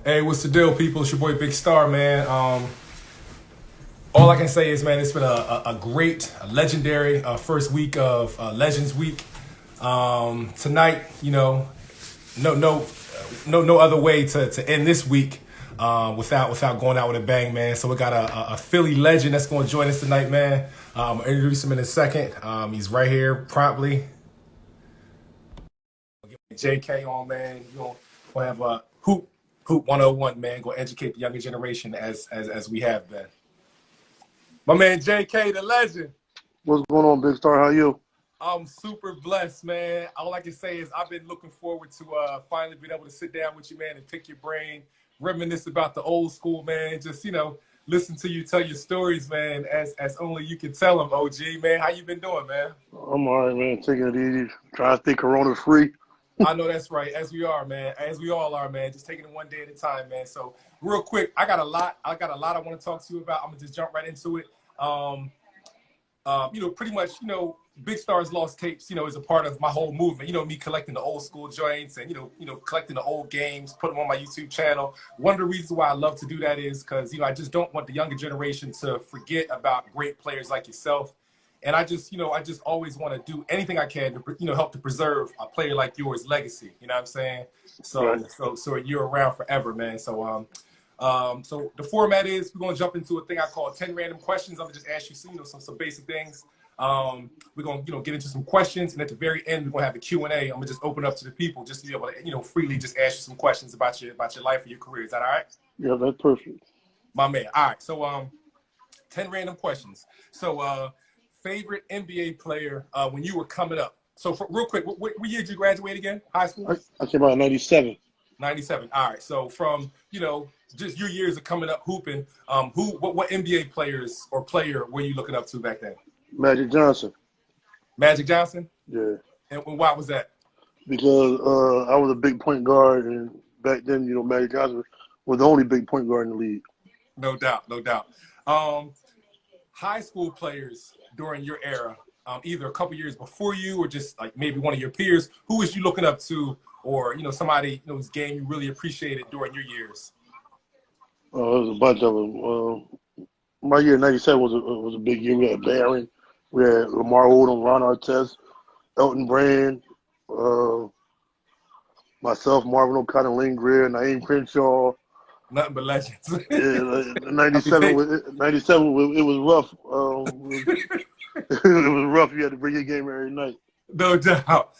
Hey, what's the deal, people? It's your boy Big Star, man. All I can say is, man, it's been a great, a legendary first week of Legends Week. Tonight, no other way to end this week without going out with a bang, man. So we got a Philly legend that's going to join us tonight, man. I'll introduce him in a second. He's right here promptly. JK on, man. You're gonna have a hoop 101, man. Go educate the younger generation as we have been. My man JK, the legend. What's going on, Big Star? How you? I'm super blessed, man. All I can say is I've been looking forward to finally being able to sit down with you, man, and pick your brain, reminisce about the old school, man. Just, listen to you tell your stories, man, as only you can tell them, OG, man. How you been doing, man? I'm all right, man. Taking it easy. Trying to stay Corona free. I know that's right. As we are, man. As we all are, man. Just taking it one day at a time, man. So real quick, I got a lot I want to talk to you about. I'm gonna just jump right into it. Pretty much, Big Stars Lost Tapes, is a part of my whole movement. Me collecting the old school joints and, collecting the old games, put them on my YouTube channel. One of the reasons why I love to do that is because, I just don't want the younger generation to forget about great players like yourself. And I just always want to do anything I can to, help to preserve a player like yours legacy. You know what I'm saying? So, Right. so you're around forever, man. So the format is we're gonna jump into a thing I call 10 random questions. I'm gonna just ask you some basic things. We're gonna get into some questions, and at the very end we're gonna have a Q&A. I'm gonna just open up to the people just to be able to freely just ask you some questions about your life or your career. Is that all right? Yeah, that's perfect. My man. All right. So 10 random questions. So favorite NBA player when you were coming up. So real quick, what year did you graduate again? High school? I came out in '97. 97. All right. So from, just your years of coming up hooping, what NBA players or player were you looking up to back then? Magic Johnson. Magic Johnson? Yeah, And why was that? because I was a big point guard, and back then, Magic Johnson was the only big point guard in the league. No doubt, no doubt. High school players during your era, either a couple years before you or just like maybe one of your peers, who was you looking up to, or somebody whose game you really appreciated during your years? There was a bunch of them. My year '97 was a big year. We had Barron, we had Lamar Odom, Ron Artest, Elton Brand, myself, Marvin O'Connor, Lane Greer, Naeem Crenshaw. Nothing but legends. Yeah, '97 it was rough. It was rough. You had to bring your game every night. No doubt.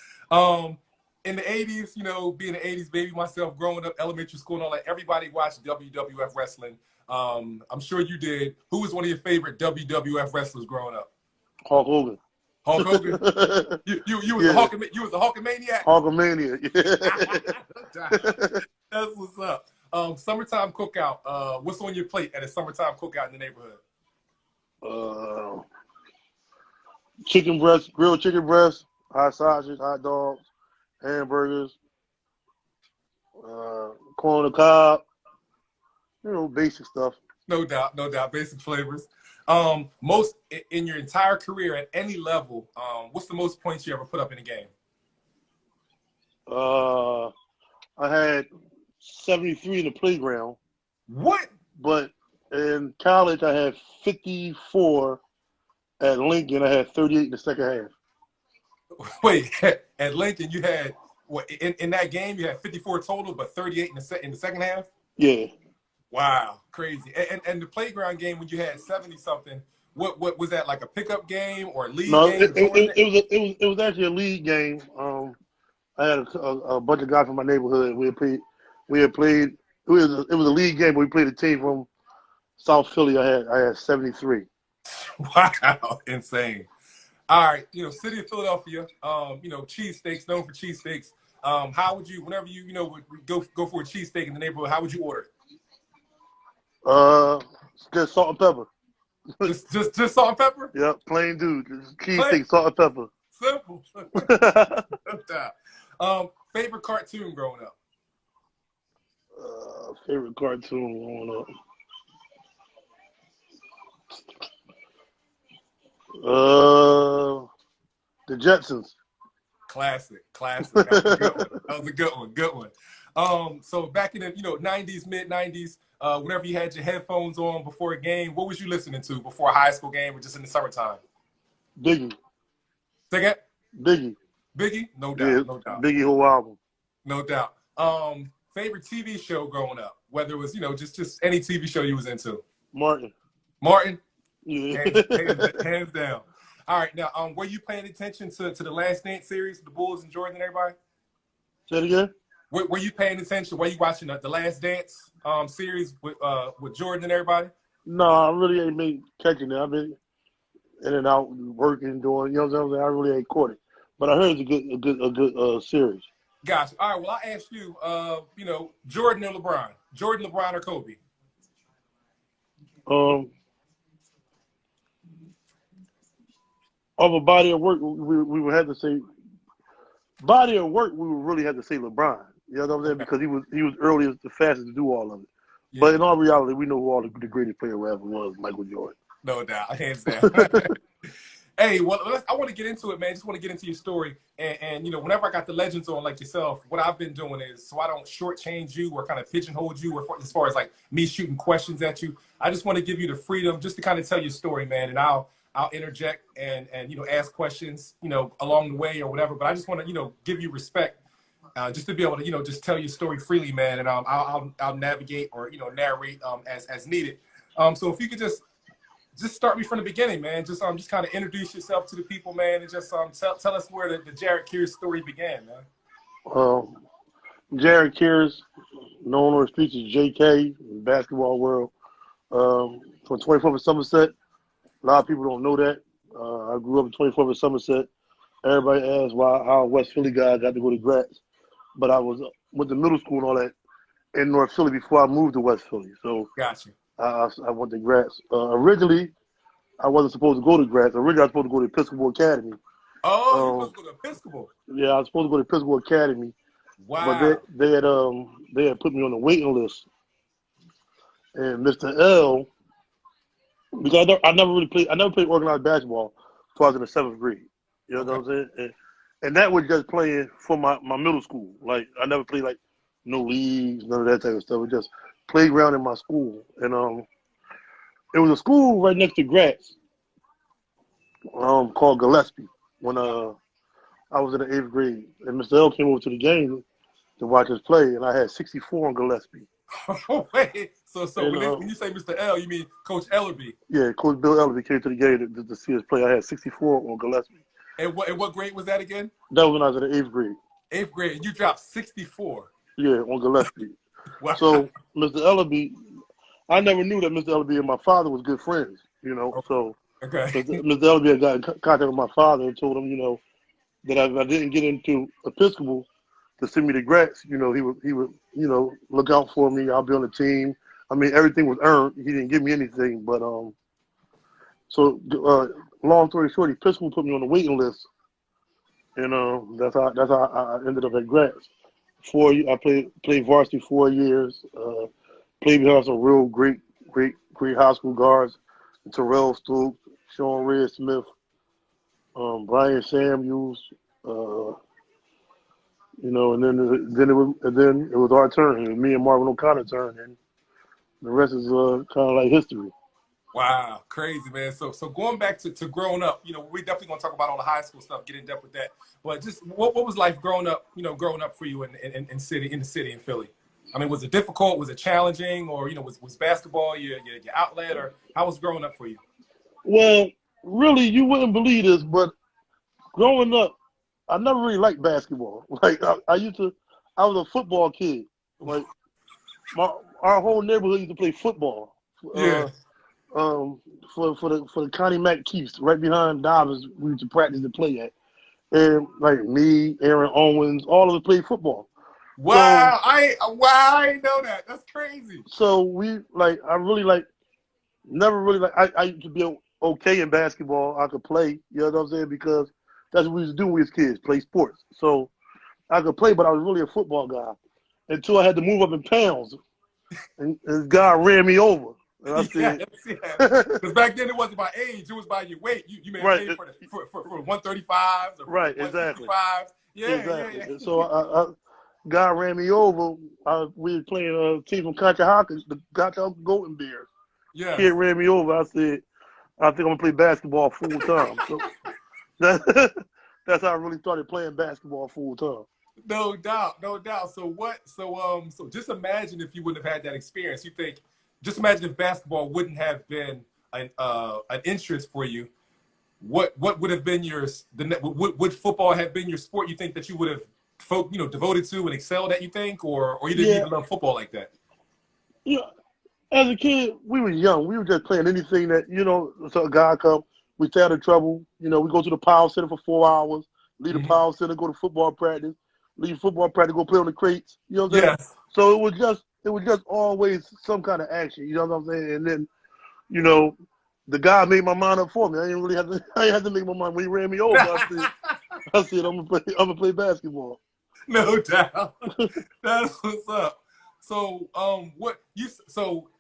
In the 80s, being an 80s baby myself, growing up, elementary school and all that, everybody watched WWF wrestling. I'm sure you did. Who was one of your favorite WWF wrestlers growing up? Hulk Hogan. Hulk Hogan? You was a Hulkamaniac? Hulkamania. Yeah. That's what's up. Summertime cookout. What's on your plate at a summertime cookout in the neighborhood? Chicken breast, grilled chicken breast, hot sausages, hot dogs, hamburgers, corn on the cob, basic stuff. No doubt, no doubt. Basic flavors. Most in your entire career at any level, what's the most points you ever put up in a game? I had 73 in the playground. What? But in college, I had 54. At Lincoln, I had 38 in the second half. Wait, at Lincoln, you had what in that game? You had 54 total, but 38 in the second half. Yeah. Wow, crazy. And the playground game when you had 70 something. What was that, like a pickup game or a league game? It was actually a league game. I had a bunch of guys from my neighborhood. We had played. It was a league game, but we played a team from South Philly. I had 73. Wow, insane. All right, city of Philadelphia, cheesesteaks, known for cheesesteaks. How would you, whenever you, would go for a cheesesteak in the neighborhood, how would you order it? Just salt and pepper. Just salt and pepper? Yep, plain dude. Cheesesteak, salt and pepper. Simple. Favorite cartoon growing up? Favorite cartoon growing up? The Jetsons. Classic. That was a good one. Good one. So back in the 90s, mid 90s, whenever you had your headphones on before a game, what was you listening to before a high school game or just in the summertime? Biggie. Say that? Biggie. Biggie? No Yeah, doubt, no doubt. Biggie whole album. No doubt. Favorite TV show growing up, whether it was, just any TV show you was into. Martin. Martin? Yeah. Hands down. All right, now, were you paying attention to the Last Dance series, the Bulls and Jordan and everybody? Say it again? Were you paying attention? Were you watching the Last Dance series with Jordan and everybody? No, I really ain't been catching it. I've been in and out working, doing, what I'm saying? I really ain't caught it. But I heard it's a good series. Gotcha. All right, well, I asked you, Jordan or LeBron? Jordan, LeBron, or Kobe? Of a body of work, we would have to say body of work. We would really have to say LeBron. You know what I'm saying? Because he was earliest, the fastest to do all of it. Yeah. But in all reality, we know who all the greatest player ever was, Michael Jordan. No doubt, hands down. Hey, well, I want to get into it, man. Just want to get into your story. And whenever I got the legends on like yourself, what I've been doing is so I don't shortchange you or kind of pigeonhole you or as far as like me shooting questions at you. I just want to give you the freedom just to kind of tell your story, man. And I'll interject and ask questions, along the way or whatever. But I just want to, give you respect just to be able to, just tell your story freely, man. And I'll navigate or, narrate as needed. So if you could just start me from the beginning, man. Just kind of introduce yourself to the people, man, and just tell us where the JARETT KEARSE story began, man. JARETT KEARSE, known on the streets as JK in the basketball world, from 24th of Somerset. A lot of people don't know that. I grew up in 24th of Somerset. Everybody asks how a West Philly guy got to go to Gratz, but I went to middle school and all that in North Philly before I moved to West Philly. So gotcha. I went to Gratz. Originally, I wasn't supposed to go to Gratz. Originally, I was supposed to go to Episcopal Academy. Oh, you were supposed to go to Episcopal? Yeah, I was supposed to go to Episcopal Academy. Wow. But they had put me on the waiting list. And Mr. L, because I never played organized basketball until I was in the 7th grade. You know what I'm saying? And that was just playing for my middle school. Like, I never played, like, no leagues, none of that type of stuff. It was just playground in my school. And it was a school right next to Gratz called Gillespie when I was in the 8th grade. And Mr. L came over to the game to watch us play, and I had 64 on Gillespie. Oh, wait. So when you say Mr. L, you mean Coach Ellerbee? Yeah, Coach Bill Ellerbee came to the game to see us play. I had 64 on Gillespie. And what grade was that again? That was when I was in the 8th grade. 8th grade. And you dropped 64. Yeah, on Gillespie. Wow. So Mr. Ellerbee, I never knew that Mr. Ellerbee and my father was good friends, So okay. Mr. Ellerbee had got in contact with my father and told him, that if I didn't get into Episcopal to send me to Gratz, he would, look out for me. I'll be on the team. I mean, everything was earned. He didn't give me anything, but so long story short, Episcopal put me on the waiting list, and that's how I ended up at Gratz. I played varsity 4 years. Played behind some real great high school guards: Terrell Stokes, Sean Red Smith, Brian Samuels. And then it was our turn. It was me and Marvin O'Connor's turn, and the rest is kind of like history. Wow, crazy, man. So going back to growing up, we definitely gonna talk about all the high school stuff, get in depth with that. But just what was life growing up for you in the city in Philly? I mean, was it difficult? Was it challenging? Or was basketball your outlet? Or how was growing up for you? Well, really, you wouldn't believe this, but growing up, I never really liked basketball. Like I was a football kid. Like our whole neighborhood used to play football. Yeah. For the Connie Mack Keefs, right behind Dobbins, we used to practice to play at. And like me, Aaron Owens, all of us played football. Wow, I didn't know that. That's crazy. So I used to be okay in basketball. I could play, you know what I'm saying? Because that's what we used to do when we was kids, play sports. So I could play, but I was really a football guy until I had to move up in pounds. And this guy ran me over. And I said, because back then it wasn't by age, it was by your weight. You may have paid for 135s or right, 165s. exactly. Yeah, exactly. Yeah. So guy ran me over. We were playing a team from Conshohocken, the Conshohocken Golden Bears. Yes. Kid ran me over. I said, I think I'm going to play basketball full time. So that's how I really started playing basketball full time. No doubt, no doubt. So what? So just imagine if you wouldn't have had that experience. You think, just imagine if basketball wouldn't have been an interest for you. What would have been would football have been your sport? You think that you would have devoted to and excelled at? You think, or you didn't even love football like that? Yeah. As a kid, we were young. We were just playing anything that, so a guy come, we stay out of trouble. We go to the power center for 4 hours, leave the power center, go to football practice, leave football practice, go play on the crates. You know what I'm saying? Yes. So it was just always some kind of action. You know what I'm saying? And then, the guy made my mind up for me. I didn't have to make my mind. When he ran me over, I said, I'm gonna play basketball. No doubt. That's what's up. So,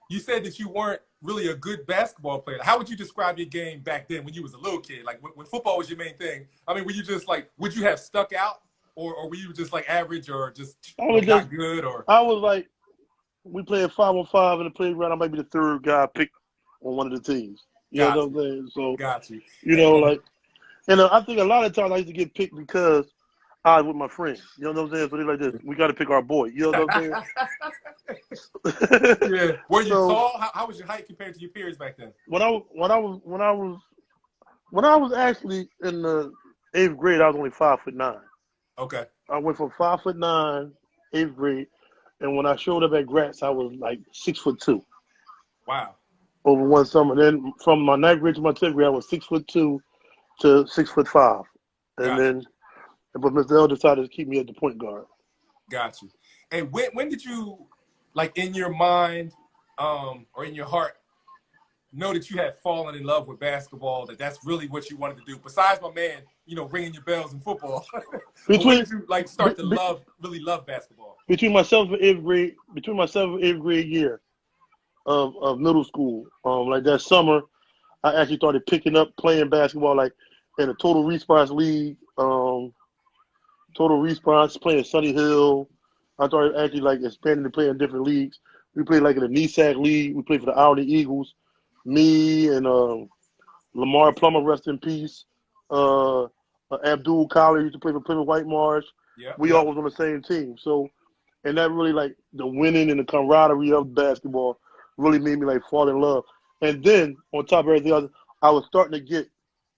you said that you weren't really a good basketball player. How would you describe your game back then when you was a little kid? Like when football was your main thing. I mean, were you just like, would you have stuck out, or were you just like average, or just not good? Or I was like, we played 5-on-5 in the playground. I might be the third guy picked on one of the teams. You know what I'm saying? So, got you. And I think a lot of times I used to get picked because I was with my friends. You know what I'm saying? So they're like this, we got to pick our boy. You know what I'm saying? Yeah. Were you tall? How was your height compared to your peers back then? When I was actually in the 8th grade, I was only 5'9". Okay. I went from 5'9", 8th grade, and when I showed up at Gratz, I was like 6'2". Wow. Over one summer. Then from my 9th grade to my 10th grade, I was 6'2" to 6'5", and then, but Mr. L decided to keep me at the point guard. Got you. And when did you, like, in your mind, or in your heart, know that you had fallen in love with basketball? That's really what you wanted to do. Besides my man, ringing your bells in football. When did you start to really love basketball? Between my 7th and 8th grade year of middle school, like that summer, I actually started picking up playing basketball, like in a Total Response League, Total Response, playing Sunny Hill. I started actually expanding to play in different leagues. We played in the NESAC League. We played for the Albany Eagles. Me and Lamar Plummer, rest in peace. Abdul Collar used to play for Plymouth White Marsh. We all was on the same team. So, and that really the winning and the camaraderie of basketball really made me fall in love. And then on top of everything else, I was starting to get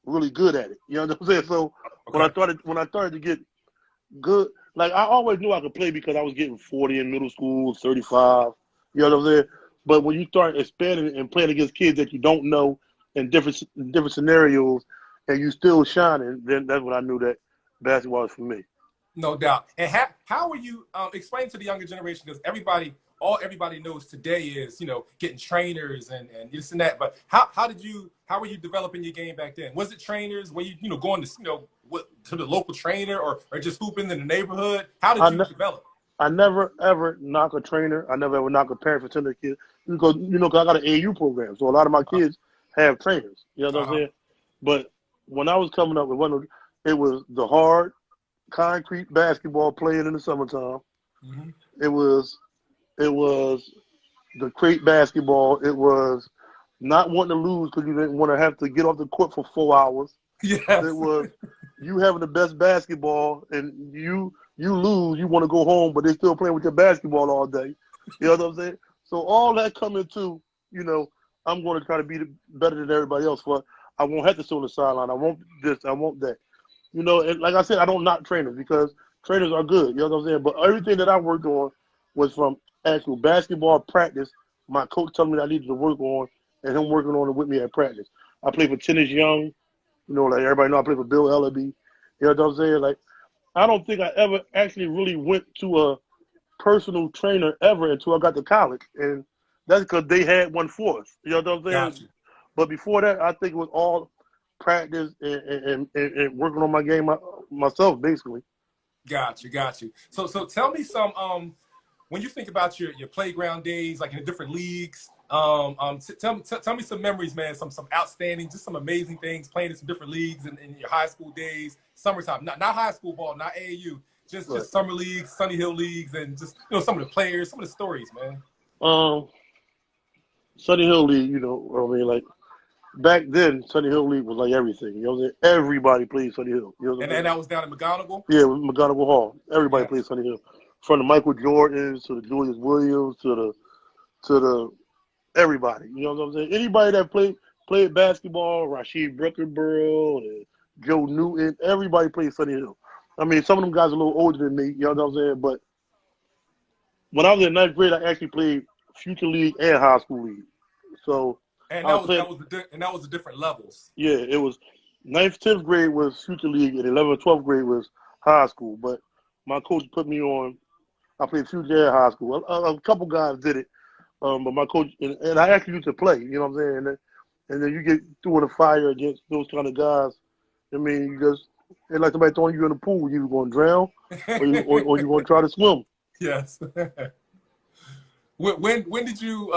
really good at it. You know what I'm saying? So when I started to get good, I always knew I could play because I was getting 40 in middle school, 35. You know what I'm saying? But when you start expanding and playing against kids that you don't know in different scenarios, and you still shining, then that's when I knew that basketball was for me. No doubt. And how are you explain to the younger generation, because everybody knows today is getting trainers and this and that. But how were you developing your game back then? Was it trainers? Were you going to to the local trainer or just hooping in the neighborhood? How did you develop? I never ever knock a trainer. I never ever knock a parent for sending a kid because cause I got an AU program, so a lot of my kids have trainers. You know what I'm saying? But when I was coming up, it was the hard concrete basketball playing in the summertime. Mm-hmm. It was the crate basketball. It was not wanting to lose because you didn't want to have to get off the court for 4 hours. Yes. It was you having the best basketball and you lose, you want to go home, but they're still playing with your basketball all day. You know what I'm saying? So all that coming to, I'm going to try to be better than everybody else. But I won't have to sit on the sideline. I want this. I want that. And like I said, I don't knock trainers because trainers are good. You know what I'm saying? But everything that I worked on was from actual basketball practice. My coach telling me I needed to work on, and him working on it with me at practice. I played for Tennis Young. Everybody know I played for Bill Ellerbee. You know what I'm saying? I don't think I ever actually really went to a personal trainer ever until I got to college. And that's because they had one for us. You know what I'm saying? Gotcha. But before that, I think it was all practice and working on my game myself, basically. Got you. So tell me some, when you think about your playground days, in the different leagues, tell me some memories, man, some outstanding, just some amazing things, playing in some different leagues in your high school days, summertime, not high school ball, not AAU, just summer leagues, Sunny Hill leagues, and just some of the players, some of the stories, man. Sunny Hill League, I mean, like back then, Sunny Hill League was like everything. You know what I'm saying? Everybody played Sunny Hill. You know what I'm saying? And that was down in McGonigal? Yeah, McGonigal Hall. Everybody played Sunny Hill. From the Michael Jordans to the Julius Williams to the everybody. You know what I'm saying? Anybody that played basketball, Rasheed Brookerborough and Joe Newton, everybody played Sunny Hill. I mean, some of them guys are a little older than me, you know what I'm saying? But when I was in ninth grade, I actually played Future League and High School League. So that was the different levels. Yeah, it was 9th, 10th grade was Future League, and 11th, 12th grade was high school. But my coach put me on. I played Future and high school. A couple guys did it, but my coach and I actually used to play. You know what I'm saying? And then you get through the fire against those kind of guys. I mean, it's like somebody throwing you in the pool. You going to drown, or you going to try to swim. Yes. When did you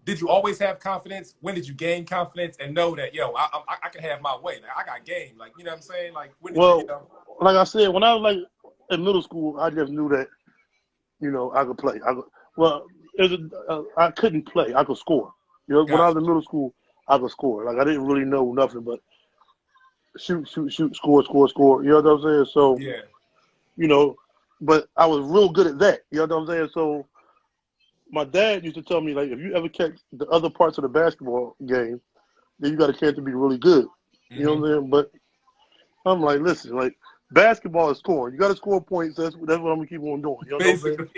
did you always have confidence? When did you gain confidence and know that I can have my way? Like, I got game. Like, you know what I'm saying? Like, when did you know? Like I said, when I was like in middle school, I just knew that I could play. I couldn't play. I could score. When I was in middle school, I could score. Like, I didn't really know nothing but shoot, score. You know what I'm saying? So yeah. But I was real good at that. You know what I'm saying? So my dad used to tell me, like, if you ever catch the other parts of the basketball game, then you got a chance to be really good. You know what I'm saying? But I'm like, listen, like, basketball is scoring. You got to score points. That's what I'm going to keep on doing. You know what I'm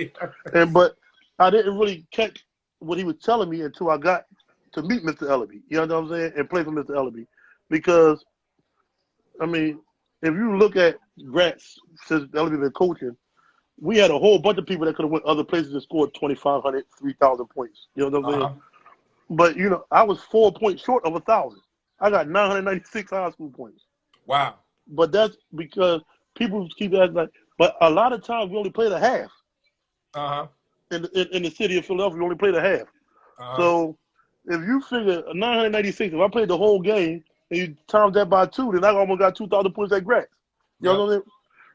saying? But I didn't really catch what he was telling me until I got to meet Mr. Ellerbee. You know what I'm saying? And play for Mr. Ellerbee. Because, I mean, if you look at Gratz, since Ellerbee been coaching, we had a whole bunch of people that could have went other places and scored 2,500, 3,000 points. You know what I'm saying? But, I was 4 points short of 1,000. I got 996 high school points. Wow. But that's because people keep asking, like, but a lot of times we only played a half. In the city of Philadelphia, we only played a half. So if you figure 996, if I played the whole game and you times that by 2, then I almost got 2,000 points at Gratz. You know what I'm saying?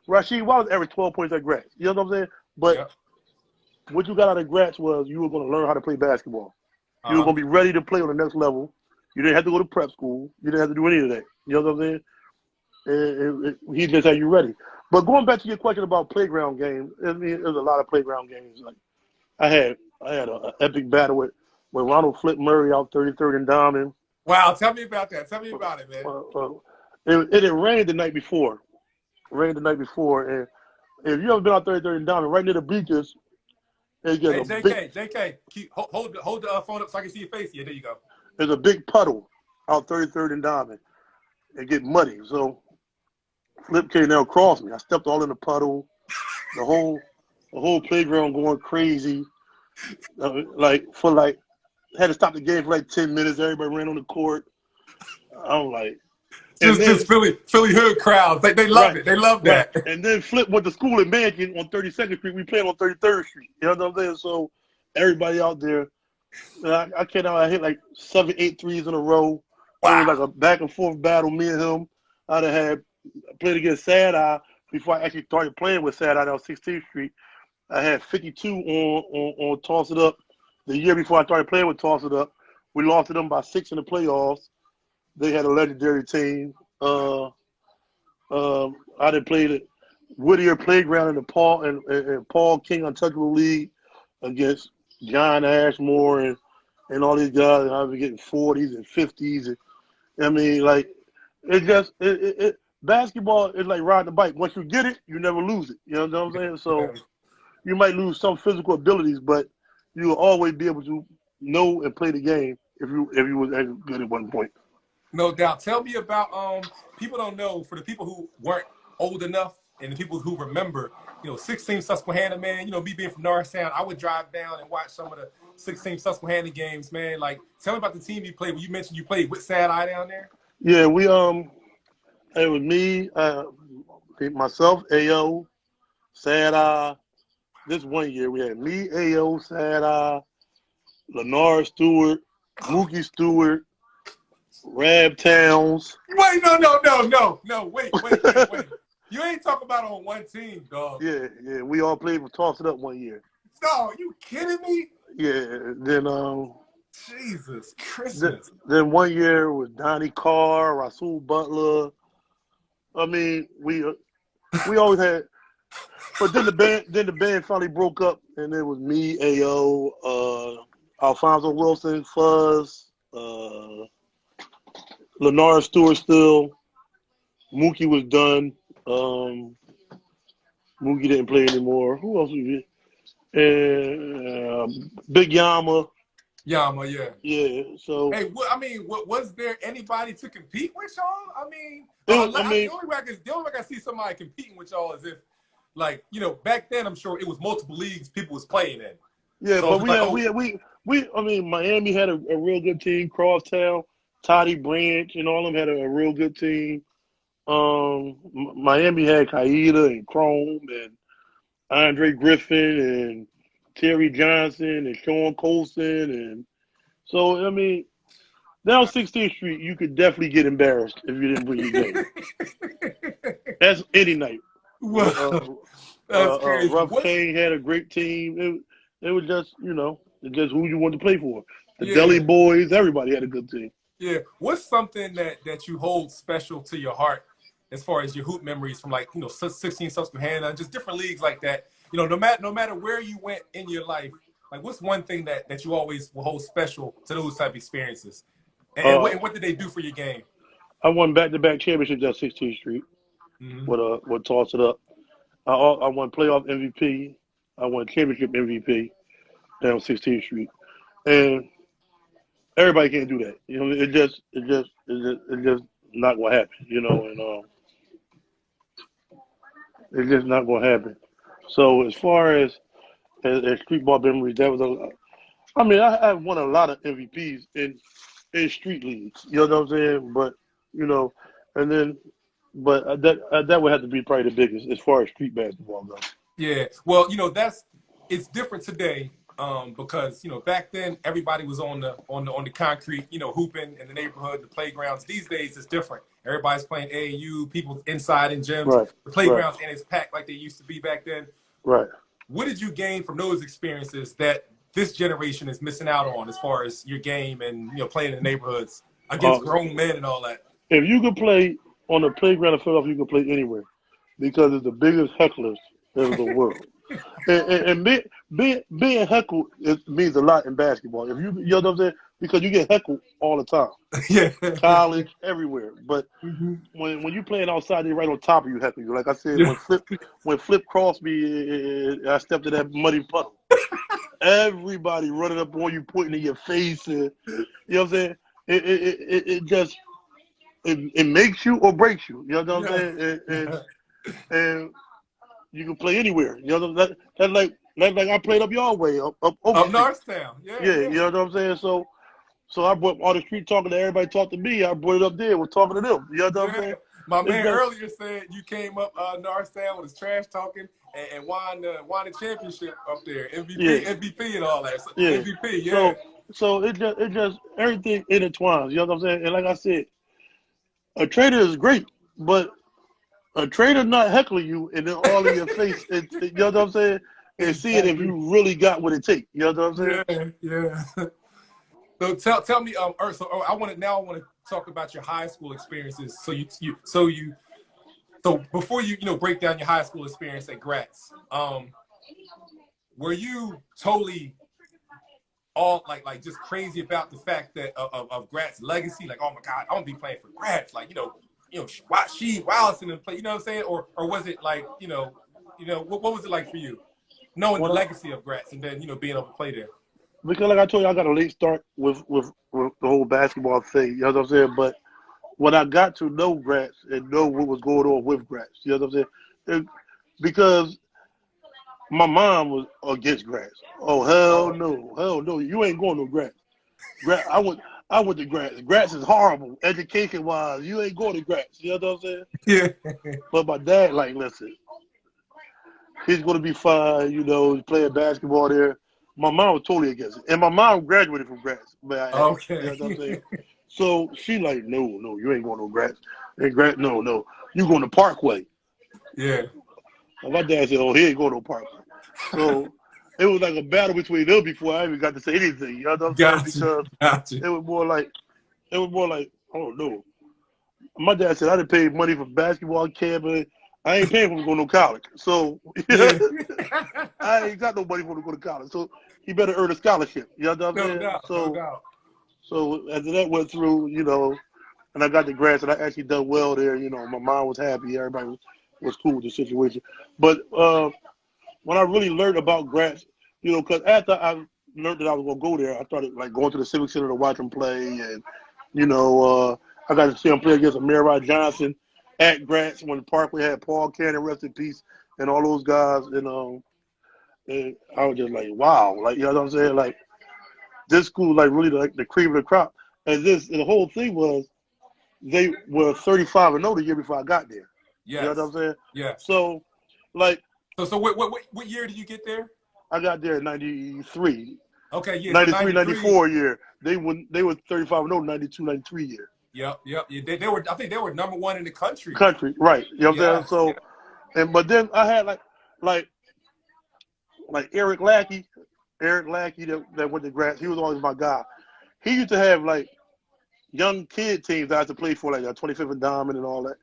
Rasheed Wallace averaged 12 points at Gratz. You know what I'm saying? But what you got out of Gratz was you were going to learn how to play basketball. You were going to be ready to play on the next level. You didn't have to go to prep school. You didn't have to do any of that. You know what I'm saying? He just had you ready. But going back to your question about playground games, I mean, there's a lot of playground games. Like I had an epic battle with Ronald Flip Murray out 33rd and Diamond. Wow, tell me about that. Tell me about it, man. It rained the night before. And if you ever been out 33rd and Diamond, right near the bleachers, it gets JK, hold the phone up so I can see your face. Yeah, there you go. There's a big puddle out 33rd and Diamond. It get muddy, so Flip came down across me. I stepped all in the puddle. The whole playground going crazy. Had to stop the game for like 10 minutes. Everybody ran on the court. I'm like, just Philly hood crowds. They love it. They love that. Right. And then Flip went to school in Mansion on 32nd Street. We played on 33rd Street. You know what I'm saying? So everybody out there, I came out. I hit like 7, 8 threes in a row. Wow. It was like a back and forth battle. Me and him. I played against Sad Eye before I actually started playing with Sad Eye on 16th Street. I had 52 on Toss It Up. The year before I started playing with Toss It Up, we lost to them by 6 in the playoffs. They had a legendary team. I done played at Whittier Playground in the Paul King Untouchable League against John Ashmore and all these guys. And I was getting 40s and 50s. And I mean, like, basketball is like riding a bike. Once you get it, you never lose it. You know what I'm saying? So you might lose some physical abilities, but you will always be able to know and play the game if you was good at one point. No doubt. Tell me about people don't know, for the people who weren't old enough and the people who remember, 16 Susquehanna, man, me being from Norristown, I would drive down and watch some of the 16 Susquehanna games, man. Like, tell me about the team you played. When you mentioned you played with Sad Eye down there. Yeah, it was me, myself, AO, Sad Eye. This one year we had me, AO, Sad Eye, Lenard Stewart, Mookie Stewart, Rab Towns. Wait, no. Wait. You ain't talking about on one team, dog. Yeah, yeah. We all played for Toss It Up one year. No, you kidding me? Yeah. Then Jesus Christmas. then one year was Donnie Carr, Rasul Butler. I mean, we always had. But then the band finally broke up, and it was me, Ao, Alfonso Wilson, Fuzz, Lenard Stewart still. Mookie was done. Mookie didn't play anymore. Who else was it? Big Yama. Yama, yeah. Yeah. So. Hey, was there anybody to compete with y'all? I mean, the only way I can see somebody competing with y'all is if, like, you know, back then I'm sure it was multiple leagues people was playing in. Yeah, so but Miami had a real good team. Crosstown, Toddy Branch, and all of them had a real good team. Miami had Qaeda and Chrome and Andre Griffin and Terry Johnson and Sean Colson, and so I mean, down 16th Street, you could definitely get embarrassed if you didn't bring your game. That's any night. That's crazy. Ruff Kane had a great team. It was just, you know, just who you wanted to play for. The Deli Boys, everybody had a good team. Yeah. What's something that you hold special to your heart as far as your hoop memories from, like, you know, 16 Susquehanna, just different leagues like that? You know, no matter where you went in your life, like, what's one thing that you always will hold special to those type of experiences? And what did they do for your game? I won back-to-back championships at 16th Street with Toss It Up. I won playoff MVP. I won championship MVP down 16th Street, and everybody can't do that. You know, it just not gonna happen. You know, and it's just not gonna happen. So as far as street ball memories, that was I won a lot of MVPs in street leagues. You know what I'm saying? But you know, and then. But that would have to be probably the biggest as far as street basketball goes. Yeah, well, you know, it's different today because, you know, back then everybody was on the concrete, you know, hooping in the neighborhood, the playgrounds. These days it's different. Everybody's playing AAU, people inside in gyms, right. The playgrounds and it's packed like they used to be back then. Right. What did you gain from those experiences that this generation is missing out on as far as your game and, you know, playing in the neighborhoods against grown men and all that? If you could play on the playground of Philadelphia, you can play anywhere because it's the biggest hecklers in the world. And being heckled means a lot in basketball. If you know what I'm saying? Because you get heckled all the time. Yeah. College, everywhere. But when you playing outside, they're right on top of you heckling you. Like I said, when Flip crossed me, I stepped in that muddy puddle. Everybody running up on you, pointing in your face, and you know what I'm saying? It just it makes you or breaks you. You know what I'm saying? And you can play anywhere. You know that's like I played up your way, up Northtown. Yeah, you know what I'm saying? So I brought all the street talking to everybody talk to me. I brought it up there. We're talking to them. You know what I'm saying? My man earlier said you came up Northtown with his trash talking and won the championship up there. MVP and all that. So, MVP, yeah. So it just everything intertwines. You know what I'm saying? And like I said, a trader is great, but a trader not heckling you and then all in your face, you know what I'm saying? And seeing if you really got what it takes. You know what I'm saying? Yeah. So tell me, I want to talk about your high school experiences. So before you break down your high school experience at Gratz, were you totally all like just crazy about the fact that of Gratz legacy? Like, oh my God, I want to be playing for Gratz. Like, she Wildson and play. You know what I'm saying? Or was it like, what was it like for you, knowing the legacy of Gratz and then being able to play there? Because like I told you, I got a late start with the whole basketball thing. You know what I'm saying? But when I got to know Gratz and know what was going on with Gratz, you know what I'm saying? Because my mom was against Gratz. Oh, hell no, you ain't going to Gratz. I went to Gratz. Gratz is horrible, education-wise. You ain't going to Gratz. You know what I'm saying? Yeah. But my dad, like, listen, he's going to be fine. He's playing basketball there. My mom was totally against it. And my mom graduated from Gratz. Okay. You know what I'm saying? So she like, no, you ain't going to Gratz. And Gratz, no, you going to Parkway. Yeah. And my dad said, "Oh, he ain't going to Parkland." So it was like a battle between them before I even got to say anything. You know what I'm saying? Because Gotcha. it was more like, I don't know. My dad said I didn't pay money for basketball camp, but I ain't paying for him to go to college. So Yeah. I ain't got no money for him to go to college. So he better earn a scholarship. You know what I'm No saying? doubt. No doubt. So after that went through, you know, and I got the grants, and I actually done well there. You know, my mom was happy. Everybody was cool with the situation. But when I really learned about grants, you know, because after I learned that I was going to go there, I started like going to the Civic Center to watch them play, and you know, I got to see them play against Amir Johnson at Grants when Parkway had Paul Cannon, rest in peace, and all those guys, and I was just like, wow, like, you know what I'm saying, like this school like really like the cream of the crop, and the whole thing was they were 35-0 the year before I got there. Yes. You know what I'm saying? Yes. So, like. So what year did you get there? I got there in 93. Okay, yeah. 93, so 94 year. They were 35-0, 92, 93 year. Yep. Yeah, they were. I think they were #1 in the country. Right. You know what I'm saying? So, yeah. But then I had like Eric Lackey that went to Grants. He was always my guy. He used to have like young kid teams that I had to play for, like 25th and Diamond and all that.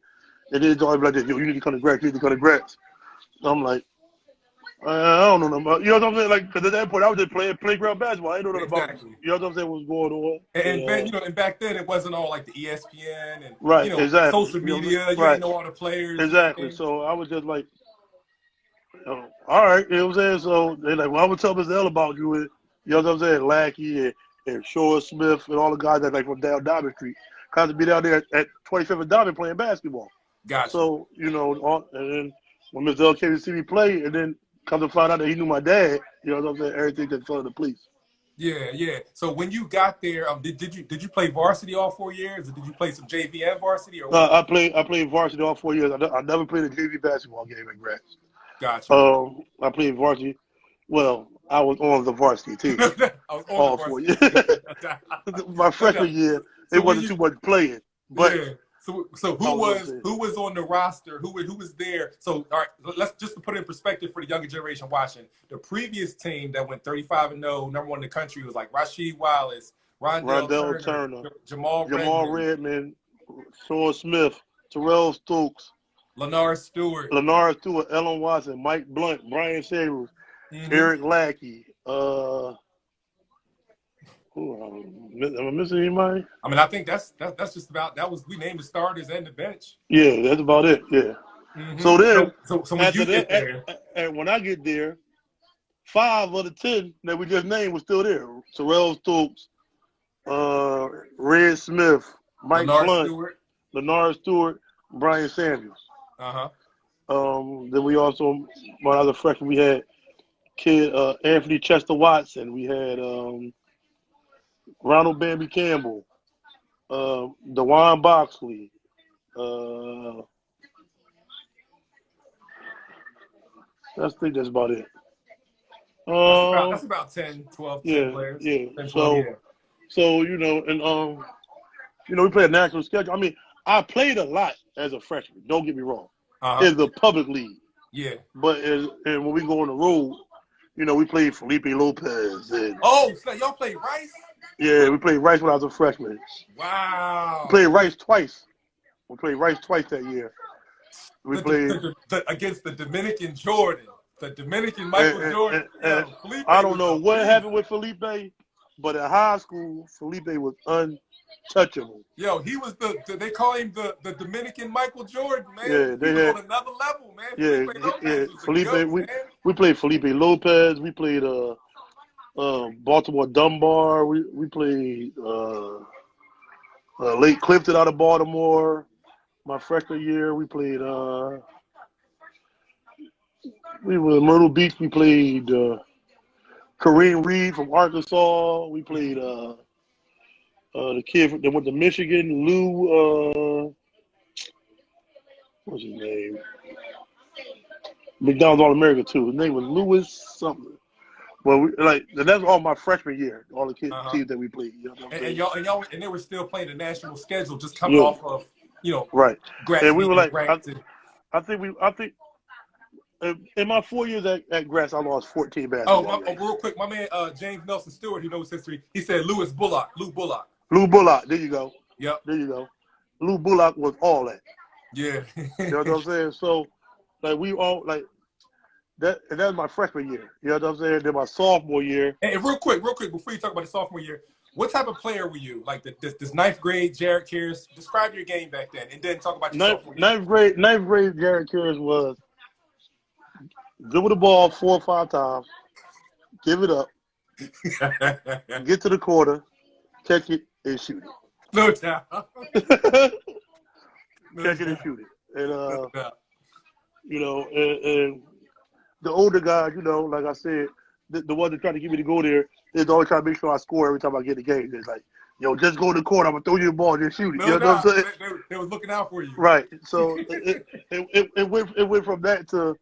And then it's always like this, yo, you need to come to Grants. You need to come to Grants. So I'm like, I don't know nothing about, you know what I'm saying? Like, because at that point I was just playing playground basketball. I didn't know nothing about, you know what I'm saying, what's going on. And you know, and back then it wasn't all like the ESPN and right, you know, exactly. social media. You right. ain't know all the players. Exactly. So I was just like, all right, you know what I'm saying? So they're like, well, I'm gonna tell Mr. L about you, and you know what I'm saying, Lackey and Shore Smith and all the guys that like from down Diamond Street, kind of be down there at 25th and Diamond playing basketball. Gotcha. So you know, and then when Mr. L came to see me play, and then come to find out that he knew my dad, you know what I'm saying, everything that fell into place. Yeah. So when you got there, did you play varsity all 4 years, or did you play some JV and varsity? Or what? I played varsity all 4 years. I never played a JV basketball game at Grants. Gotcha. I played varsity. Well, I was on the varsity team. I was on all the 4 years. My freshman year, it wasn't too much playing. But yeah. So who was on the roster? Who was there? So all right, let's just to put it in perspective for the younger generation watching. The previous team that went 35-0, #1 in the country, was like Rasheed Wallace, Rondell Turner, Jamal Redmond, Shore Smith, Terrell Stokes, Lennar Stewart, Ellen Watson, Mike Blunt, Brian Samuels, Eric Lackey. Am I missing anybody? I mean, I think that's just about that. We named the starters and the bench. Yeah, that's about it. Yeah. So then, so when you get there, and when I get there, 5 of the 10 that we just named were still there. Terrell Stokes, Red Smith, Mike Blunt, Lennar Stewart, Brian Samuels. Then we also, one other freshman, we had Anthony Chester Watson. We had Ronald Bambi Campbell, DeJuan Boxley. I think that's about it. That's about 10 players. Yeah. 10, 12, So you know, and you know, we played a national schedule. I mean, I played a lot as a freshman. Don't get me wrong. In the public league. Yeah. But and when we go on the road, you know, we played Felipe Lopez. And, so y'all played Rice? Yeah, we played Rice when I was a freshman. Wow. We played Rice twice. We played Rice twice that year. We played against the Dominican Jordan, the Dominican Michael Jordan. I don't know what happened with Felipe, but in high school, Felipe was untouchable. Yo, he was they call him the Dominican Michael Jordan, man. Yeah, he was on another level, man. Felipe, we played Felipe Lopez. We played Baltimore Dunbar. We played Lake Clifton out of Baltimore. My freshman year, we played. We were in Myrtle Beach. We played Kareem Reed from Arkansas. We played the kid that went to Michigan, Lou. What's his name? McDonald's All-America too. His name was Lewis something. Well, that's all my freshman year. All the teams that we played. You know and y'all, and they were still playing the national schedule, just coming off of right. Gratz and we were like, I In my 4 years at Gratz, I lost 14 basketball games. Real quick, my man James Nelson Stewart, who knows history, he said Lou Bullock. Lou Bullock. There you go. Yep. There you go. Lou Bullock was all that. Yeah. You know what I'm saying? So, like, we all, like, that was my freshman year. You know what I'm saying? Then my sophomore year. And real quick, before you talk about the sophomore year, what type of player were you? Like this ninth grade JARETT KEARSE. Describe your game back then, and then talk about your sophomore year. Ninth grade JARETT KEARSE was dribble the ball 4 or 5 times, give it up, get to the quarter, catch it, and shoot it. No doubt. Catch it and shoot it. And, you know, and the older guys, you know, like I said, the ones that try to get me to go there, they're always trying to make sure I score every time I get the game. It's like, yo, just go to the court. I'm going to throw you the ball, just shoot it. No you know doubt. what I'm saying? They was looking out for you. Right. So it went from that to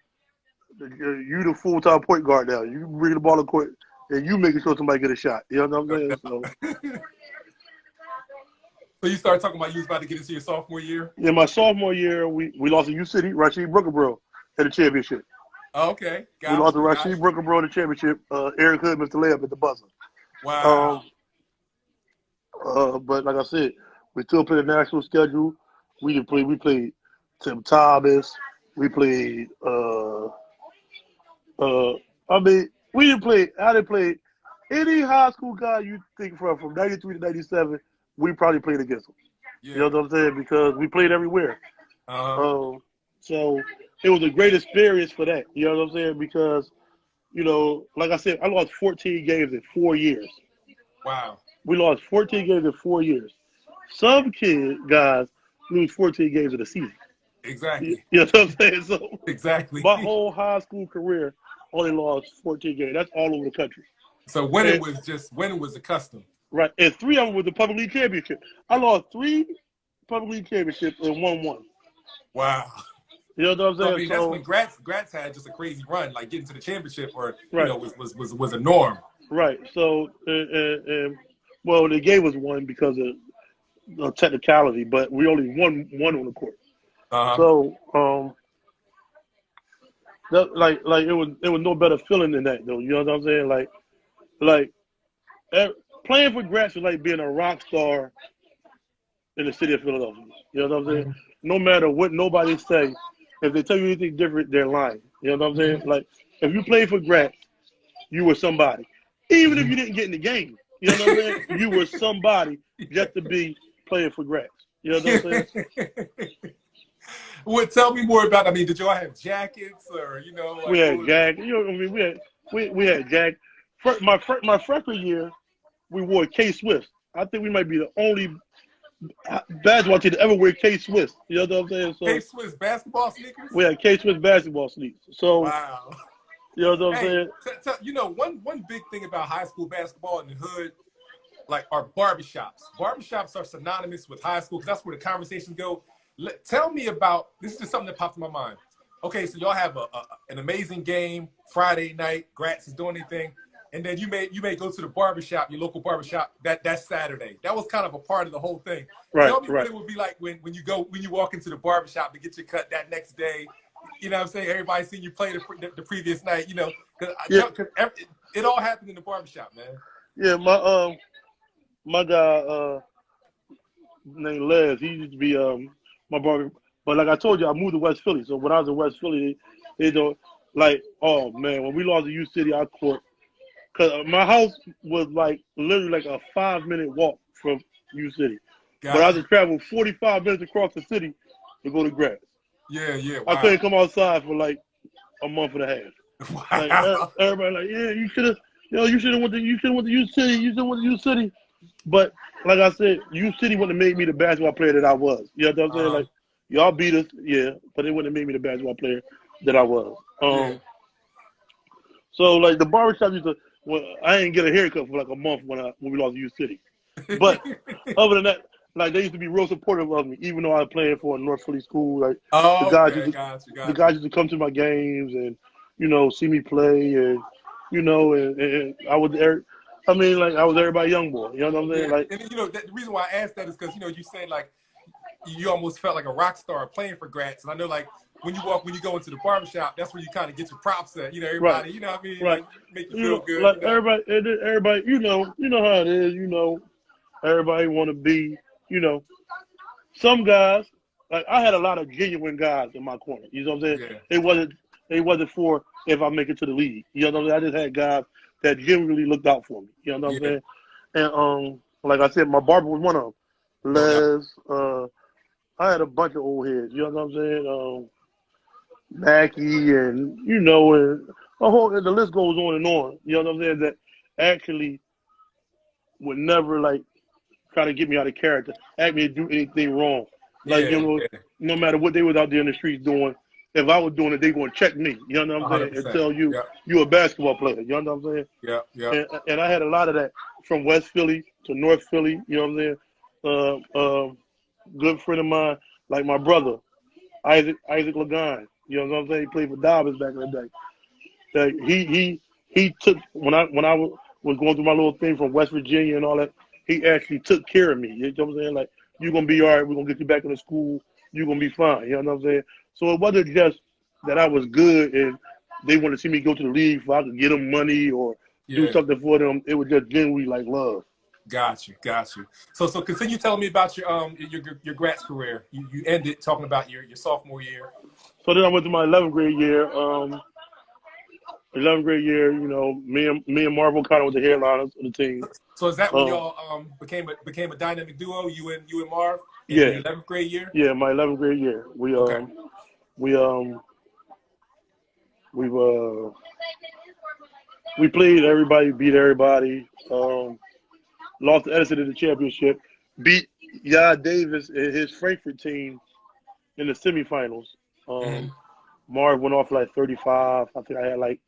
you the full-time point guard now. You bring the ball to court, and you making sure somebody get a shot. You know what I'm saying? So you started talking about you was about to get into your sophomore year? Yeah, my sophomore year, we lost to U City, Rashid Brookerbro, in the championship. Oh, okay. We lost to Rashid Brookerbro in the championship. Eric Hood missed the layup at the buzzer. Wow. But like I said, we still played the national schedule. We played Tim Thomas. We played I didn't play any high school guy you think from 93 to 97, we probably played against them. Yeah. You know what I'm saying? Because we played everywhere. So it was a great experience for that. You know what I'm saying? Because, you know, like I said, I lost 14 games in 4 years. Wow. We lost 14 games in 4 years. Some guys lose 14 games in a season. Exactly. You know what I'm saying? So exactly. My whole high school career only lost 14 games. That's all over the country. So winning was a custom. Right. And 3 of them was the public league championship. I lost 3 public league championships and won 1. Wow. You know what I'm saying? I mean, that's when Gratz had just a crazy run, like getting to the championship, or you know, was a norm. Right. So, well, they gave us 1 because of technicality, but we only won 1 on the court. So, it was no better feeling than that, though. You know what I'm saying? Like playing for Gratz was like being a rock star in the city of Philadelphia. You know what I'm saying? No matter what nobody say, if they tell you anything different, they're lying. You know what I'm saying? Like, if you played for Gratz, you were somebody. Even if you didn't get in the game, you know what I'm saying? You were somebody just to be playing for Gratz. You know what I'm saying? Well, tell me more about. I mean, did y'all have jackets, or you know? Like, we had jackets. You know, I mean, we had jackets. My freshman year, we wore K-Swiss. I think we might be the only basketball team to ever wear K-Swiss. You know what I'm saying? So K-Swiss basketball sneakers. We had K-Swiss basketball sneakers. So wow. You know what I'm saying? You know, one big thing about high school basketball in the hood, like, are barbershops. Barbershops are synonymous with high school because that's where the conversations go. Tell me about, this is just something that popped in my mind. Okay, so y'all have an amazing game Friday night. Gratz is doing anything, and then you may go to the barbershop, your local barbershop. That's Saturday. That was kind of a part of the whole thing. Right. Tell me what it would be like when you walk into the barbershop to get your cut that next day. You know what I'm saying? Everybody seen you play the previous night. You know, cause it all happened in the barbershop, man. Yeah, my guy named Les, he used to be my barber. But like I told you, I moved to West Philly. So when I was in West Philly, they don't, like, oh man, when we lost to U City, our court, because my house was like literally like a 5-minute walk from U City. But I had to travel 45 minutes across the city to go to Gratz. Yeah. Wow. I couldn't come outside for like a month and a half. Wow. Like, everybody like, yeah, you should have went to U City. You should have went to U City. But like I said, U City wouldn't have made me the basketball player that I was. You know what I'm saying? Like, y'all beat us, yeah, but it wouldn't have made me the basketball player that I was. So like the barbershop used to, I didn't get a haircut for like a month when we lost to U City. But other than that, like, they used to be real supportive of me, even though I was playing for a North Philly school. Like, the guys used to come to my games and, you know, see me play, and, you know, and I was there. I mean, like, I was everybody's young boy. You know what I'm saying? Yeah. Like, and you know, the reason why I asked that is because, you know, you said like you almost felt like a rock star playing for Gratz, and I know, like, when you go into the barbershop, that's where you kind of get your props at. You know, Right. everybody, you know what I mean? Right. Like, make you You feel know, good. like You know? everybody, you know how it is. You know, everybody want to be, you know, some guys. Like I had a lot of genuine guys in my corner. You know what I'm saying? Yeah. It wasn't for if I make it to the league. You know what I'm saying? I just had guys that genuinely looked out for me. You know what I'm Yeah. saying? And like I said, my barber was one of them. No doubt. Les, I had a bunch of old heads. You know what I'm saying? Mackey and and the list goes on and on. You know what I'm saying? That actually would never like try to get me out of character, ask me to do anything wrong. Like, Yeah. Yeah. no matter what they was out there in the streets doing, if I was doing it, they going to check me. You know what I'm saying? And 100%. tell you, Yeah. you a basketball player. You know what I'm saying? Yeah. Yeah. And I had a lot of that from West Philly to North Philly. You know what I'm saying? Good friend of mine, like my brother, Isaac Lagan. You know what I'm saying? He played for Dobbins back in the day. He took when I was going through my little thing from West Virginia and all that. He actually took care of me. You know what I'm saying? Like, you're gonna be all right. We're gonna get you back into school. You're gonna be fine. You know what I'm saying? So it wasn't just that I was good and they wanted to see me go to the league so I could get them money or do Yeah. something for them. It was just genuinely like love. Got you. So continue telling me about your Gratz career. You ended talking about your sophomore year. So then I went to my 11th grade year. 11th grade year, me and Marvel kind of was the headliners of the team. So is that when y'all became a dynamic duo? You and Marv in Yeah. your 11th grade year? Yeah, my 11th grade year. We played everybody, beat everybody. Lost to Edison in the championship. Beat Yad Davis and his Frankfurt team in the semifinals. Marv went off like 35. I think I had like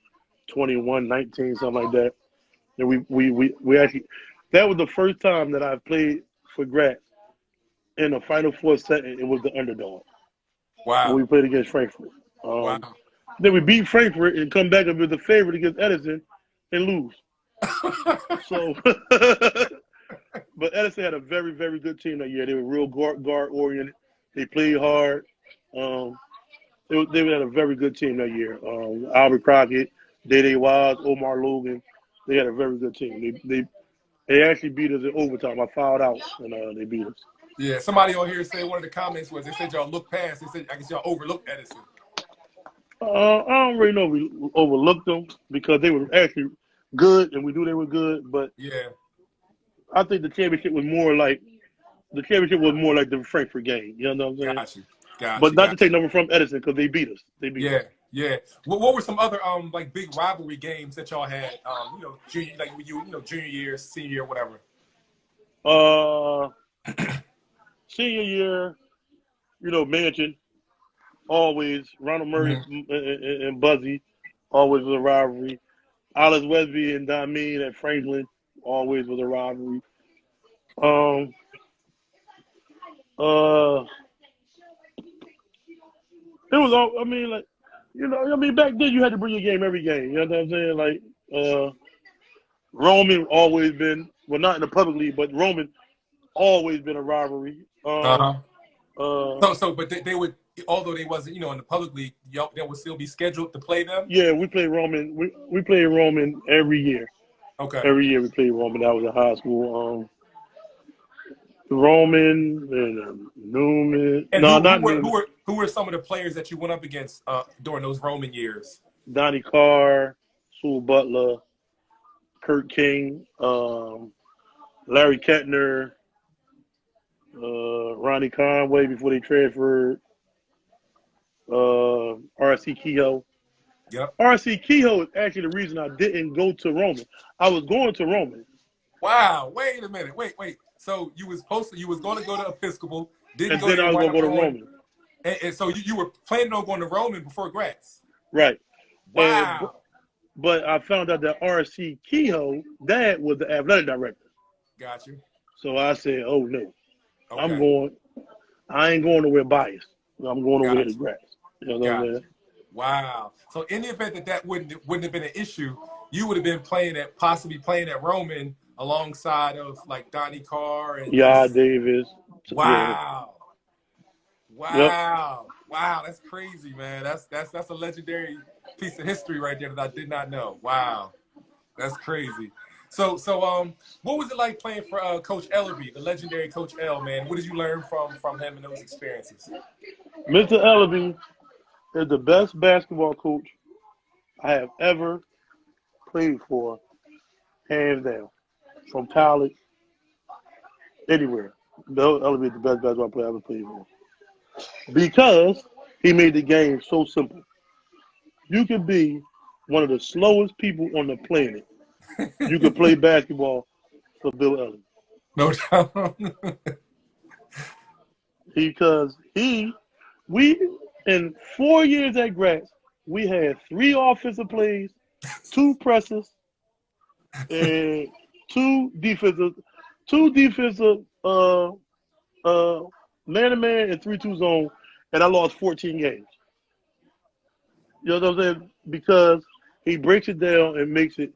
21, 19, something like that. And we actually, that was the first time that I played for Gratz in a Final Four setting. It was the underdog. Wow. When we played against Frankfurt. Wow. Then we beat Frankfurt and come back up as the favorite against Edison and lose. So, but Edison had a very, very good team that year. They were real guard oriented. They played hard. They had a very good team that year. Albert Crockett, Day Wise, Omar Logan. They had a very good team. They actually beat us in overtime. I fouled out and they beat us. Yeah, somebody on here said one of the comments was they said y'all looked past. They said I guess y'all overlooked Edison. I don't really know if we overlooked them because they were actually good and we knew they were good. But yeah, I think the championship was more like the Frankfurt game. You know what I'm saying? Got but you. Not to take number from Edison because they beat us. Yeah. Yeah. What were some other like big rivalry games that y'all had? Junior year, senior year, whatever. Senior year, Mansion, always. Ronald Murray and Buzzy, always was a rivalry. Alice Wesby and Dameen at Franklin, always was a rivalry. It was all, back then you had to bring your game every game. You know what I'm saying? Like, Roman always been, well, not in the public league, but Roman always been a rivalry. But they would, although they wasn't, in the public league, they would still be scheduled to play them? Yeah, we played Roman. We played Roman every year. Okay. Every year we played Roman. That was in high school. Roman and Newman. And No, not Newman. Who were some of the players that you went up against during those Roman years? Donnie Carr, Sewell Butler, Kurt King, Larry Kettner, Ronnie Conway before they transferred, R.C. Kehoe. Yep. R.C. Kehoe is actually the reason I didn't go to Roman. I was going to Roman. Wow. Wait a minute. Wait. So you was going to go to Episcopal, and then I was going to go to Roman. And so you were planning on going to Roman before Gratz. Right. Wow. But I found out that R.C. Kehoe, dad was the athletic director. Got you. So I said, oh, no. Okay. I ain't going nowhere biased. I'm going over here to Gratz. You know what I'm saying? Wow. So in the event that wouldn't have been an issue, you would have been possibly playing at Roman alongside of like Donnie Carr and Davis. Wow. Yeah. Wow. Wow, that's crazy, man. That's a legendary piece of history right there that I did not know. Wow, that's crazy. So what was it like playing for Coach Ellerbee, the legendary Coach L, man? What did you learn from him and those experiences? Mr. Ellerbee is the best basketball coach I have ever played for, hands down, from college, anywhere. Bill Ellerbee is the best basketball player I ever played for. Because he made the game so simple. You could be one of the slowest people on the planet. You could play basketball for Bill Ellerbee. No doubt. Because we, in 4 years at Gratz, we had 3 offensive plays, 2 presses, and two defensive man-to-man and 3-2 zone, and I lost 14 games. You know what I'm saying? Because he breaks it down and makes it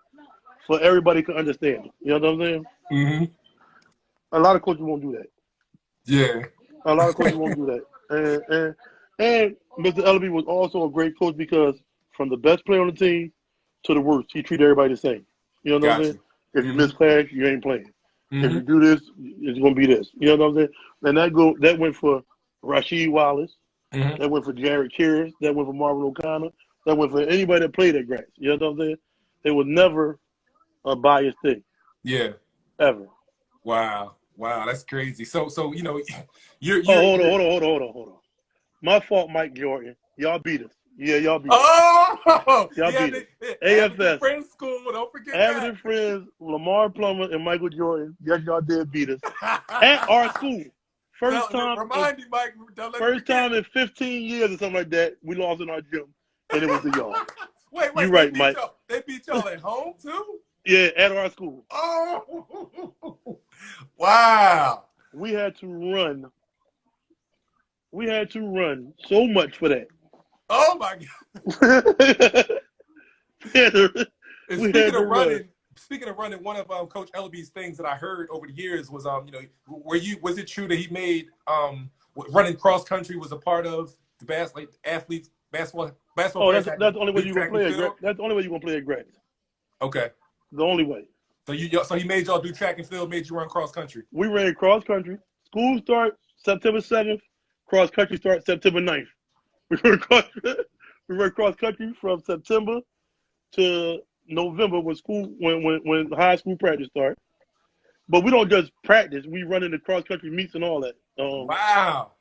for everybody to understand it. You know what I'm saying? Mm-hmm. A lot of coaches won't do that. Yeah. A lot of coaches won't do that. And Mr. Ellerbee was also a great coach because from the best player on the team to the worst, he treated everybody the same. You know what I'm saying? If you miss class, you ain't playing. Mm-hmm. If you do this, it's gonna be this. You know what I'm saying? And that went for Rasheed Wallace. Mm-hmm. That went for JARETT KEARSE. That went for Marvin O'Connor. That went for anybody that played at Gratz. You know what I'm saying? It was never a biased thing. Yeah. Ever. Wow. Wow, that's crazy. So you know, you're hold on. My fault, Mike Jordan. Y'all beat us. Yeah, y'all beat us. Oh, Y'all yeah, beat us. AFS. Friends school. Don't forget Average friends, Lamar Plummer and Michael Jordan. Yes, y'all did beat us at our school. First time in 15 years or something like that, we lost in our gym, and it was to y'all. Wait, you right, Mike. They beat y'all at home too? Yeah, at our school. Oh, wow. We had to run so much for that. Oh my God. Speaking of running, one of Coach Ellerbee's things that I heard over the years was you know, was it true that he made running cross country was a part of the basketball? Oh, that's the only way you gonna play at Gratz. That's the only way you gonna play at Gratz. Okay. The only way. So he made y'all do track and field, made you run cross country. We ran cross country. School start September 7th. Cross country starts September 9th. We ran cross country from September to November when high school practice starts. But we don't just practice. We run into cross country meets and all that. Wow.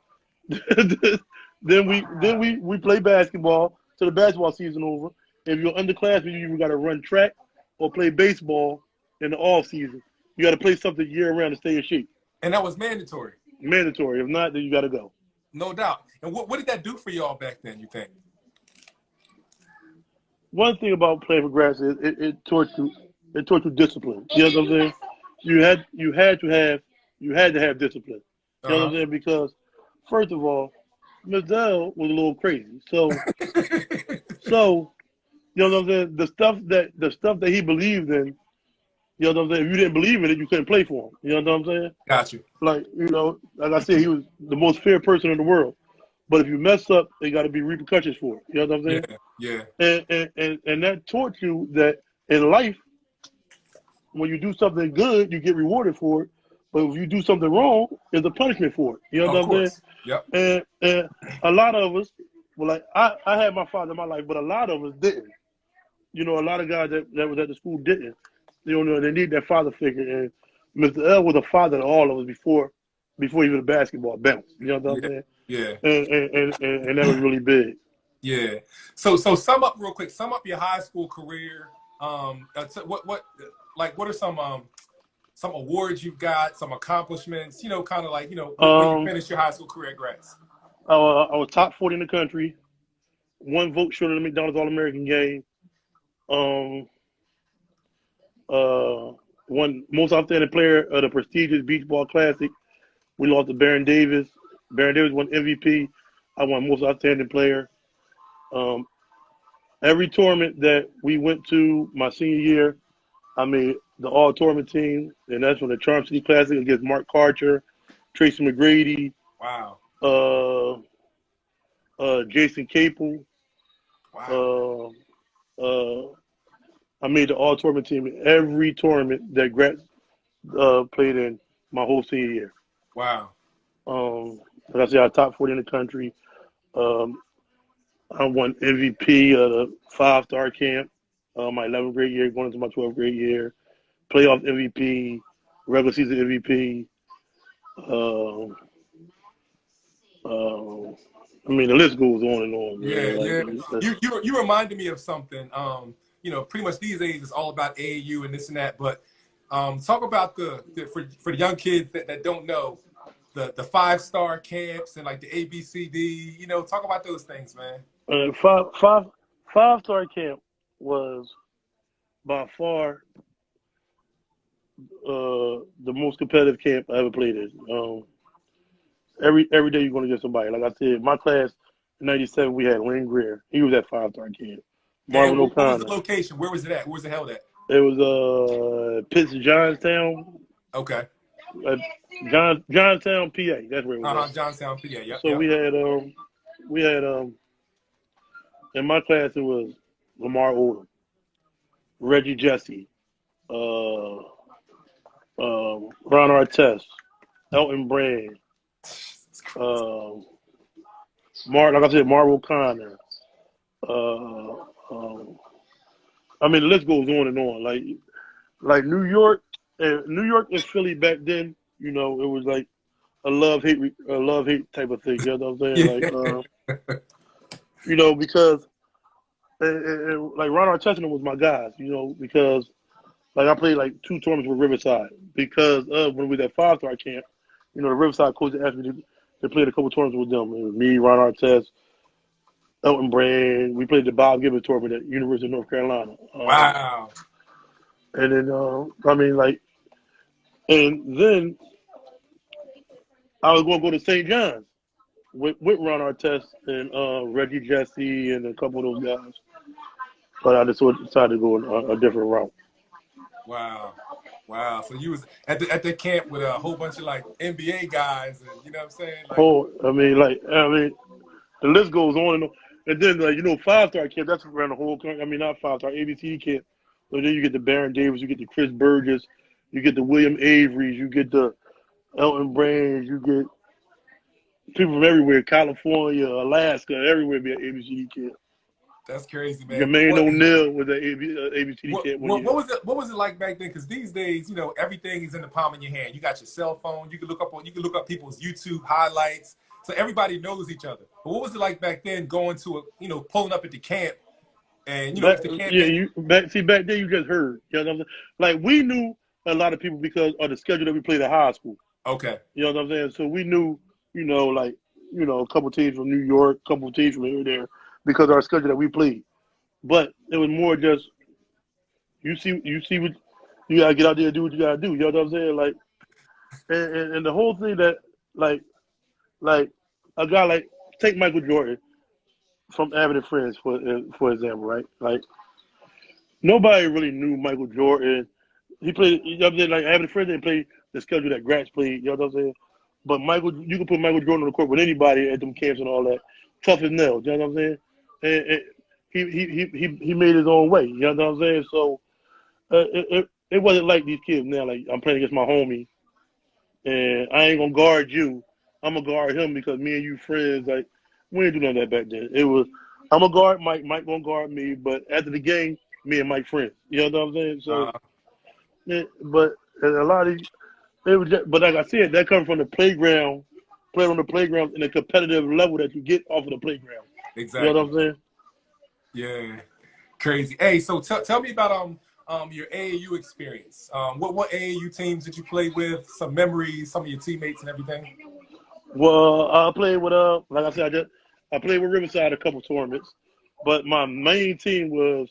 Then we play basketball till the basketball season over. If you're underclassmen, you either got to run track or play baseball in the off season. You got to play something year round to stay in shape. And that was mandatory. Mandatory. If not, then you got to go. No doubt. And what did that do for y'all back then, you think? One thing about playing for Gratz is it taught you discipline. You know what I'm saying? You had to have discipline. You know what I'm saying? Because first of all, Mr. L was a little crazy. So you know what I'm saying? The stuff that he believed in, you know what I'm saying? If you didn't believe in it, you couldn't play for him. You know what I'm saying? Got you. Like, you know, like I said, he was the most fair person in the world. But if you mess up, there got to be repercussions for it. You know what I'm saying? Yeah. And that taught you that in life, when you do something good, you get rewarded for it. But if you do something wrong, there's a punishment for it. You know what I'm saying? Yep. And a lot of us, well, like I had my father in my life, but a lot of us didn't. You know, a lot of guys that was at the school didn't. You know, they need that father figure. And Mr. L was a father to all of us before even the basketball bounced. You know what I'm saying? Yeah. And that was really big. Yeah. So sum up real quick. Sum up your high school career. What are some awards you've got, some accomplishments? You know, kind of like, you know, when you finished your high school career at Gratz. I was top 40 in the country. 1 vote short of the McDonald's All-American game. Won most outstanding player of the prestigious Beach Ball Classic. We lost to Baron Davis. Baron Davis won MVP. I won most outstanding player. Every tournament that we went to my senior year, I made the all-tournament team, and that's from the Charm City Classic against Mark Karcher, Tracy McGrady. Wow. Jason Capel. Wow. I made the all-tournament team in every tournament that Gratz played in my whole senior year. Wow. Like I said, I top 40 in the country. I won MVP of the 5-star camp my 11th grade year, going into my 12th grade year. Playoff MVP, regular season MVP. I mean, the list goes on and on, Yeah, man. yeah. You reminded me of something. You know, pretty much these days it's all about AAU and this and that. But talk about for the young kids that don't know the 5-star camps and like the ABCD. You know, talk about those things, man. Five-star camp was by far the most competitive camp I ever played in. Every day you're going to get somebody. Like I said, my class in '97 we had Wayne Greer. He was at 5-star camp. And Marvin what was O'Connor. the location? Where was it at? Where was it held at? It was Pitts Johnstown. Okay. Johnstown, PA. That's where it was. Johnstown, PA. Yep. So we had in my class it was Lamar Odom, Reggie Jesse, Ron Artest, Elton Brand, like I said, Marvel O'Connor. I mean, the list goes on and on. Like New York and Philly back then. You know, it was like a love hate type of thing. You know what I'm saying? Yeah. Like, you know, because like Ron Artest was my guys. You know, because like I played like 2 tournaments with Riverside because when we was at 5-star camp. You know, the Riverside coach asked me to play a couple tournaments with them. It was me, Ron Artest, Elton Brand. We played the Bob Gibbons tournament at University of North Carolina. Wow. And then, I mean, like, and then I was going to go to St. John's with Ron Artest and Reggie Jesse and a couple of those guys. But I just decided to go a different route. Wow. So you was at the camp with a whole bunch of like NBA guys, and you know what I'm saying? Like, I mean, the list goes on and on. And then, like, you know, 5-star camp, that's around the whole country. I mean, not 5-star, ABC camp. So then you get the Baron Davis, you get the Chris Burgess, you get the William Averys, you get the Elton Brands, you get people from everywhere, California, Alaska, everywhere be at ABCD camp. That's crazy, man. Jermaine O'Neal was at ABCD camp. What was it like back then? Because these days, you know, everything is in the palm of your hand. You got your cell phone. You can look up people's YouTube highlights. So everybody knows each other. But what was it like back then, going to pulling up at the camp, and you know, if the camp back then you just heard. You know what I'm saying? Like we knew a lot of people because of the schedule that we played at high school. Okay. You know what I'm saying? So we knew, a couple teams from New York, a couple teams from here and there, because of our schedule that we played. But it was more just you see what you gotta get out there and do what you gotta do. You know what I'm saying? Like, and the whole thing that like a guy like take Michael Jordan from Abbott and Friends for example, right? Like nobody really knew Michael Jordan. He played, you know what I'm saying? Like Abbott and Friends didn't play the schedule that Gratz played. You know what I'm saying? But you can put Michael Jordan on the court with anybody at them camps and all that, tough as nails. You know what I'm saying? And he made his own way. You know what I'm saying? So it wasn't like these kids now. Like I'm playing against my homie, and I ain't gonna guard you. I'm gonna guard him because me and you friends. Like we didn't do none of that back then. It was I'm gonna guard Mike. Mike gonna guard me. But after the game, me and Mike friends. You know what I'm saying? So, but a lot of it was. But like I said, that comes from the playground. Play on the playground in a competitive level that you get off of the playground. Exactly. You know what I'm saying? Yeah, crazy. Hey, so tell me about your AAU experience. What AAU teams did you play with? Some memories, some of your teammates and everything. Well, I played with like I said, I played with Riverside a couple tournaments, but my main team was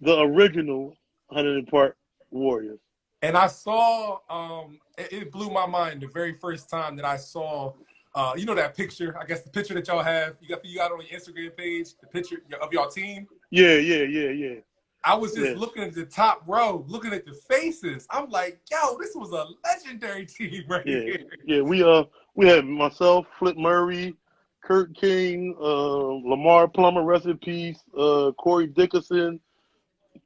the original Huntington Park Warriors. And I saw it blew my mind the very first time that I saw. You know that picture? I guess the picture that y'all have. You got on your Instagram page, the picture of y'all team. Yeah. I was just looking at the top row, looking at the faces. I'm like, yo, this was a legendary team right here. Yeah, we had myself, Flip Murray, Kurt King, Lamar Plummer, rest in peace, Corey Dickerson,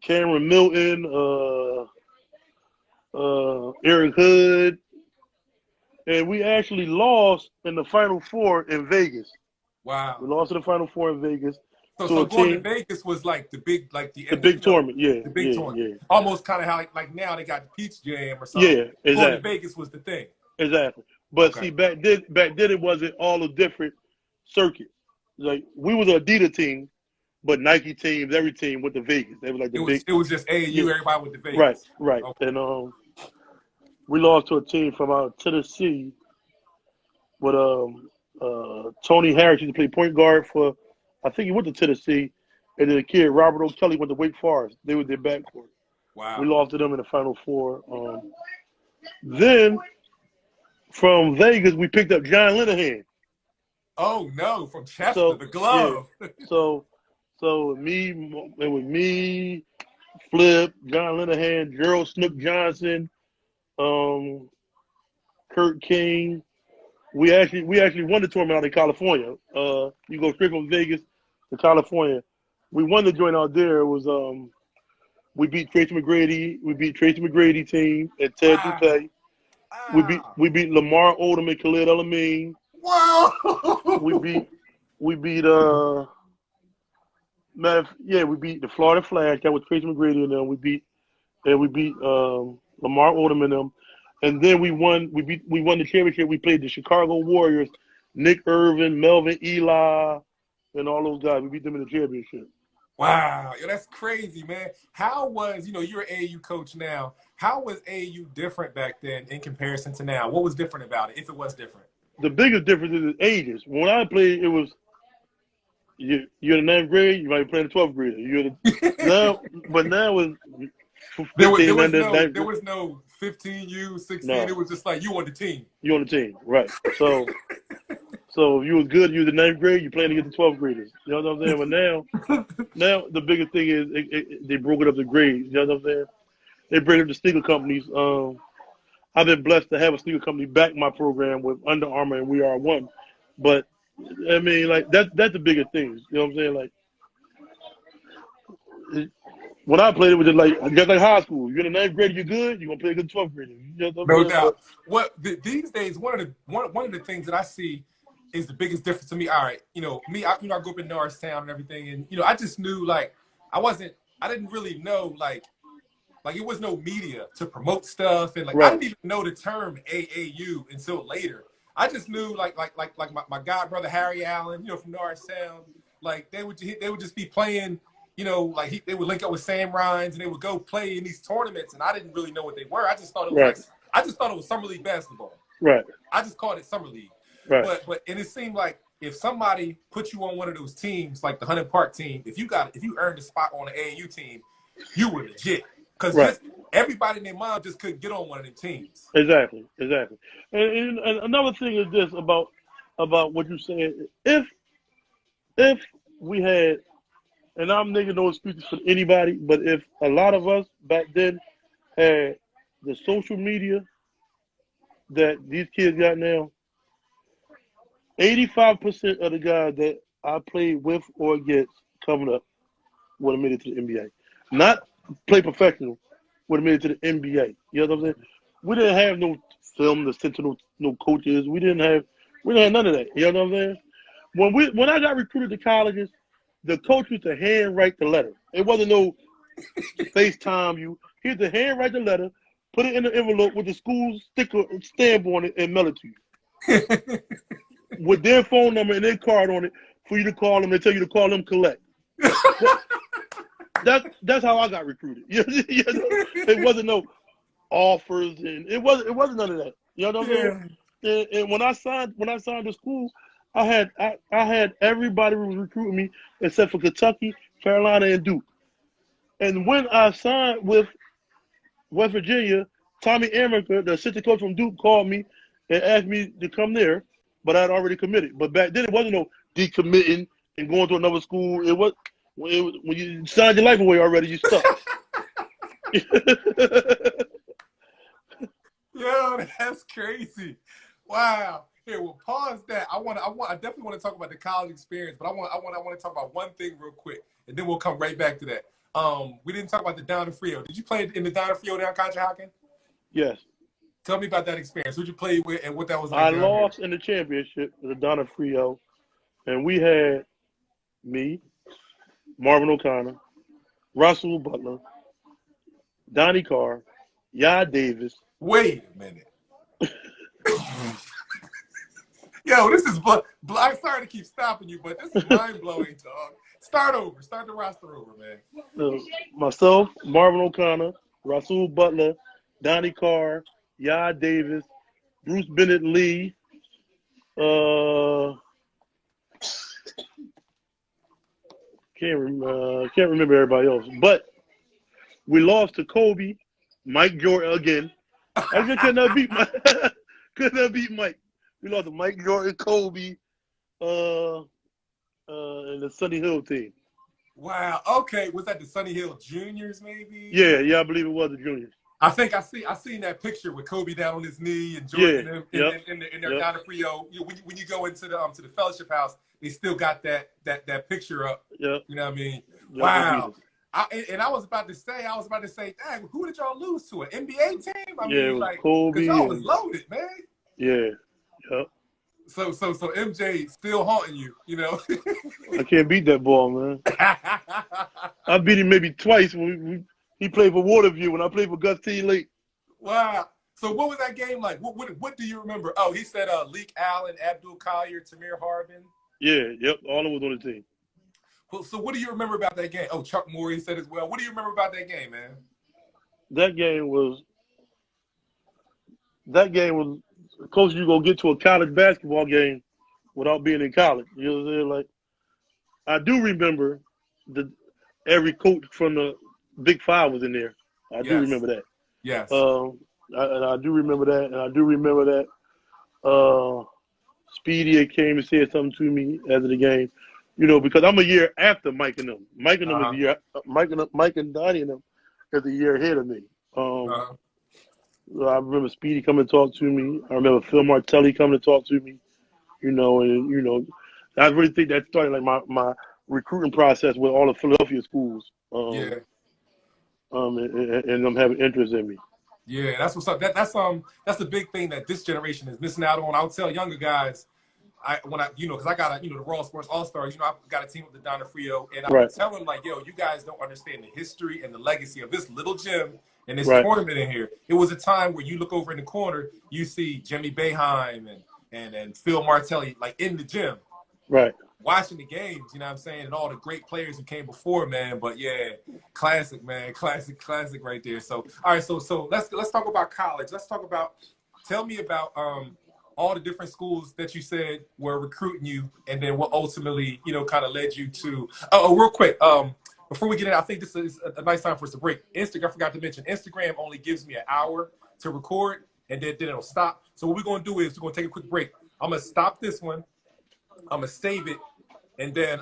Cameron Milton, Eric Hood, and we actually lost in the Final Four in Vegas. Wow. We lost in the Final Four in Vegas. So going to Vegas was like the big, like the big tournament, yeah. The big tournament. Yeah. Almost kind of how like now they got the Peach Jam or something. Yeah, exactly. Going to Vegas was the thing. Exactly. But see, back then it wasn't all the different circuits. Like we was an Adidas team, but Nike teams, every team went to Vegas. They was like it was just AAU, everybody went to Vegas. Right. Okay. And we lost to a team from out Tennessee with Tony Harris used to play point guard for, I think he went to Tennessee, and then the kid Robert O'Kelly went to Wake Forest. They were their backcourt. Wow. We lost to them in the Final Four. Then from Vegas, we picked up John Linehan. Oh no, from Chester, the glove. Yeah. So it was me, Flip, John Linehan, Gerald Snook Johnson, Kurt King. We actually won the tournament out in California. You go straight from Vegas to California. We won the joint out there. It was we beat Tracy McGrady. We beat Tracy McGrady team and Ted Dupay. We beat Lamar Odom and Khalid El-Amin. Wow. we beat we beat the Florida Flash. That was Tracy McGrady and them. We beat Lamar Odom and them. And then we won the championship. We played the Chicago Warriors, Nick Irvin, Melvin Eli, and all those guys. We beat them in the championship. Wow, yo, that's crazy, man. How was, you're an AAU coach now. How was AAU different back then in comparison to now? What was different about it, if it was different? The biggest difference is the ages. When I played, it was you're the 9th grade, you might be playing the 12th grader. But now it's 15, there was no 15U, 16. No. It was just like you on the team. You on the team, right? So if you was good, you was the 9th grade, you playing against the 12th graders. You know what I'm saying? But now the biggest thing is they broke it up to grades. You know what I'm saying? They bring up the sneaker companies. I've been blessed to have a sneaker company back my program with Under Armour and We Are One. But I mean, like that's the biggest thing. You know what I'm saying? Like when I played, it was just like high school. You're in the 9th grade, you're good. You're gonna play against 12th graders. You know no doubt. These days, one of the things that I see is the biggest difference to me. All right, I grew up in Norristown and everything, and I just knew I didn't really know like it was no media to promote stuff, and right. I didn't even know the term AAU until later. I just knew like my god brother Harry Allen, from Norristown, like they would just be playing, they would link up with Sam Rhines and they would go play in these tournaments, and I didn't really know what they were. I just thought it was I just thought it was summer league basketball. Right. I just called it summer league. Right. But it seemed like if somebody put you on one of those teams, like the Hunting Park team, if you earned a spot on the AAU team, you were legit. Because just everybody and their mom just couldn't get on one of them teams. Exactly. And another thing is this about what you said. If we had, and I'm making no excuses for anybody, but if a lot of us back then had the social media that these kids got now, 85% of the guys that I played with or against coming up would have made it to the NBA. Not play professional, would have made it to the NBA. You know what I'm saying? We didn't have no film to send to no coaches. We didn't have none of that. You know what I'm saying? When I got recruited to colleges, the coach used to handwrite the letter. It wasn't no FaceTime you. He had to handwrite the letter, put it in the envelope with the school sticker stamp on it, and mail it to you. With their phone number and their card on it for you to call them and tell you to call them collect. That's how I got recruited. It wasn't no offers and it wasn't none of that. You know what I'm saying? And when I signed to school, I had everybody who was recruiting me except for Kentucky, Carolina, and Duke. And when I signed with West Virginia, Tommy Amaker, the assistant coach from Duke, called me and asked me to come there, but I had already committed. But back then, it wasn't no decommitting and going to another school. It was when you signed your life away already, you stuck. Yo, that's crazy. Wow. Here, we'll pause that. I want I definitely want to talk about the college experience, but I want to talk about one thing real quick, and then we'll come right back to that. We didn't talk about the Down to Frio. Did you play in the Down to Frio down Conshohocken? Yes. Tell me about that experience. Who'd you play with and what that was like I down lost in the championship to the Donna Frio, and we had me, Marvin O'Connor, Russell Butler, Donnie Carr, Yah Davis. Wait a minute. Yo, this is I'm sorry to keep stopping you, but this is mind-blowing, dog. Start over. Start the roster over, man. Myself, Marvin O'Connor, Russell Butler, Donnie Carr, Yah Davis, Bruce Bennett Lee, can't remember everybody else. But we lost to Kobe, Mike Jordan again. I just could not beat Mike. We lost to Mike Jordan, Kobe, and the Sunny Hill team. Wow. Okay. Was that the Sunny Hill Juniors, maybe? Yeah, I believe it was the Juniors. I think I seen that picture with Kobe down on his knee and Jordan in their Down to Frio. When you go into the fellowship house, they still got that picture up. Yep. You know what I mean? Yep, wow. I was about to say, dang, who did y'all lose to? An NBA team? I mean, it was like, Kobe. Because y'all was loaded, man. Yeah. Yep. So MJ still haunting you, you know? I can't beat that ball, man. I beat him maybe twice when he played for Waterview when I played for Gus T. Lake. Wow. So what was that game like? What do you remember? Oh, he said Leek Allen, Abdul Collier, Tamir Harbin. Yeah, yep. All of us on the team. Well, so what do you remember about that game? Oh, Chuck Moore, he said as well. What do you remember about that game, man? That game was close you gonna get to a college basketball game without being in college. You know what I'm saying? Like, I do remember every coach from the Big Five was in there. I do remember that. Yes. I do remember that, and I do remember that Speedy came and said something to me after the game. You know, because I'm a year after Mike and them. Mike and them is a year. Mike and Donnie and them is a year ahead of me. I remember Speedy coming to talk to me. I remember Phil Martelli coming to talk to me. You know, and you know, I really think that started like my recruiting process with all the Philadelphia schools. And them having interest in me. Yeah, that's what's up. That's the big thing that this generation is missing out on. I would tell younger guys, because I got the Raw Sports All Stars. You know, I've got a team with the Down to Frio, and I would tell them like, yo, you guys don't understand the history and the legacy of this little gym and this tournament in here. It was a time where you look over in the corner, you see Jimmy Boeheim and Phil Martelli like in the gym, watching the games. You know what I'm saying, and all the great players who came before, man. But yeah, classic, man, classic right there. So all right, so let's talk about college. Let's talk about. Tell me about all the different schools that you said were recruiting you, and then what ultimately, kind of led you to. Oh, real quick, before we get in, I think this is a nice time for us to break. Instagram, I forgot to mention, Instagram only gives me an hour to record, and then it'll stop. So what we're gonna do is we're gonna take a quick break. I'm gonna stop this one. I'm gonna save it, and then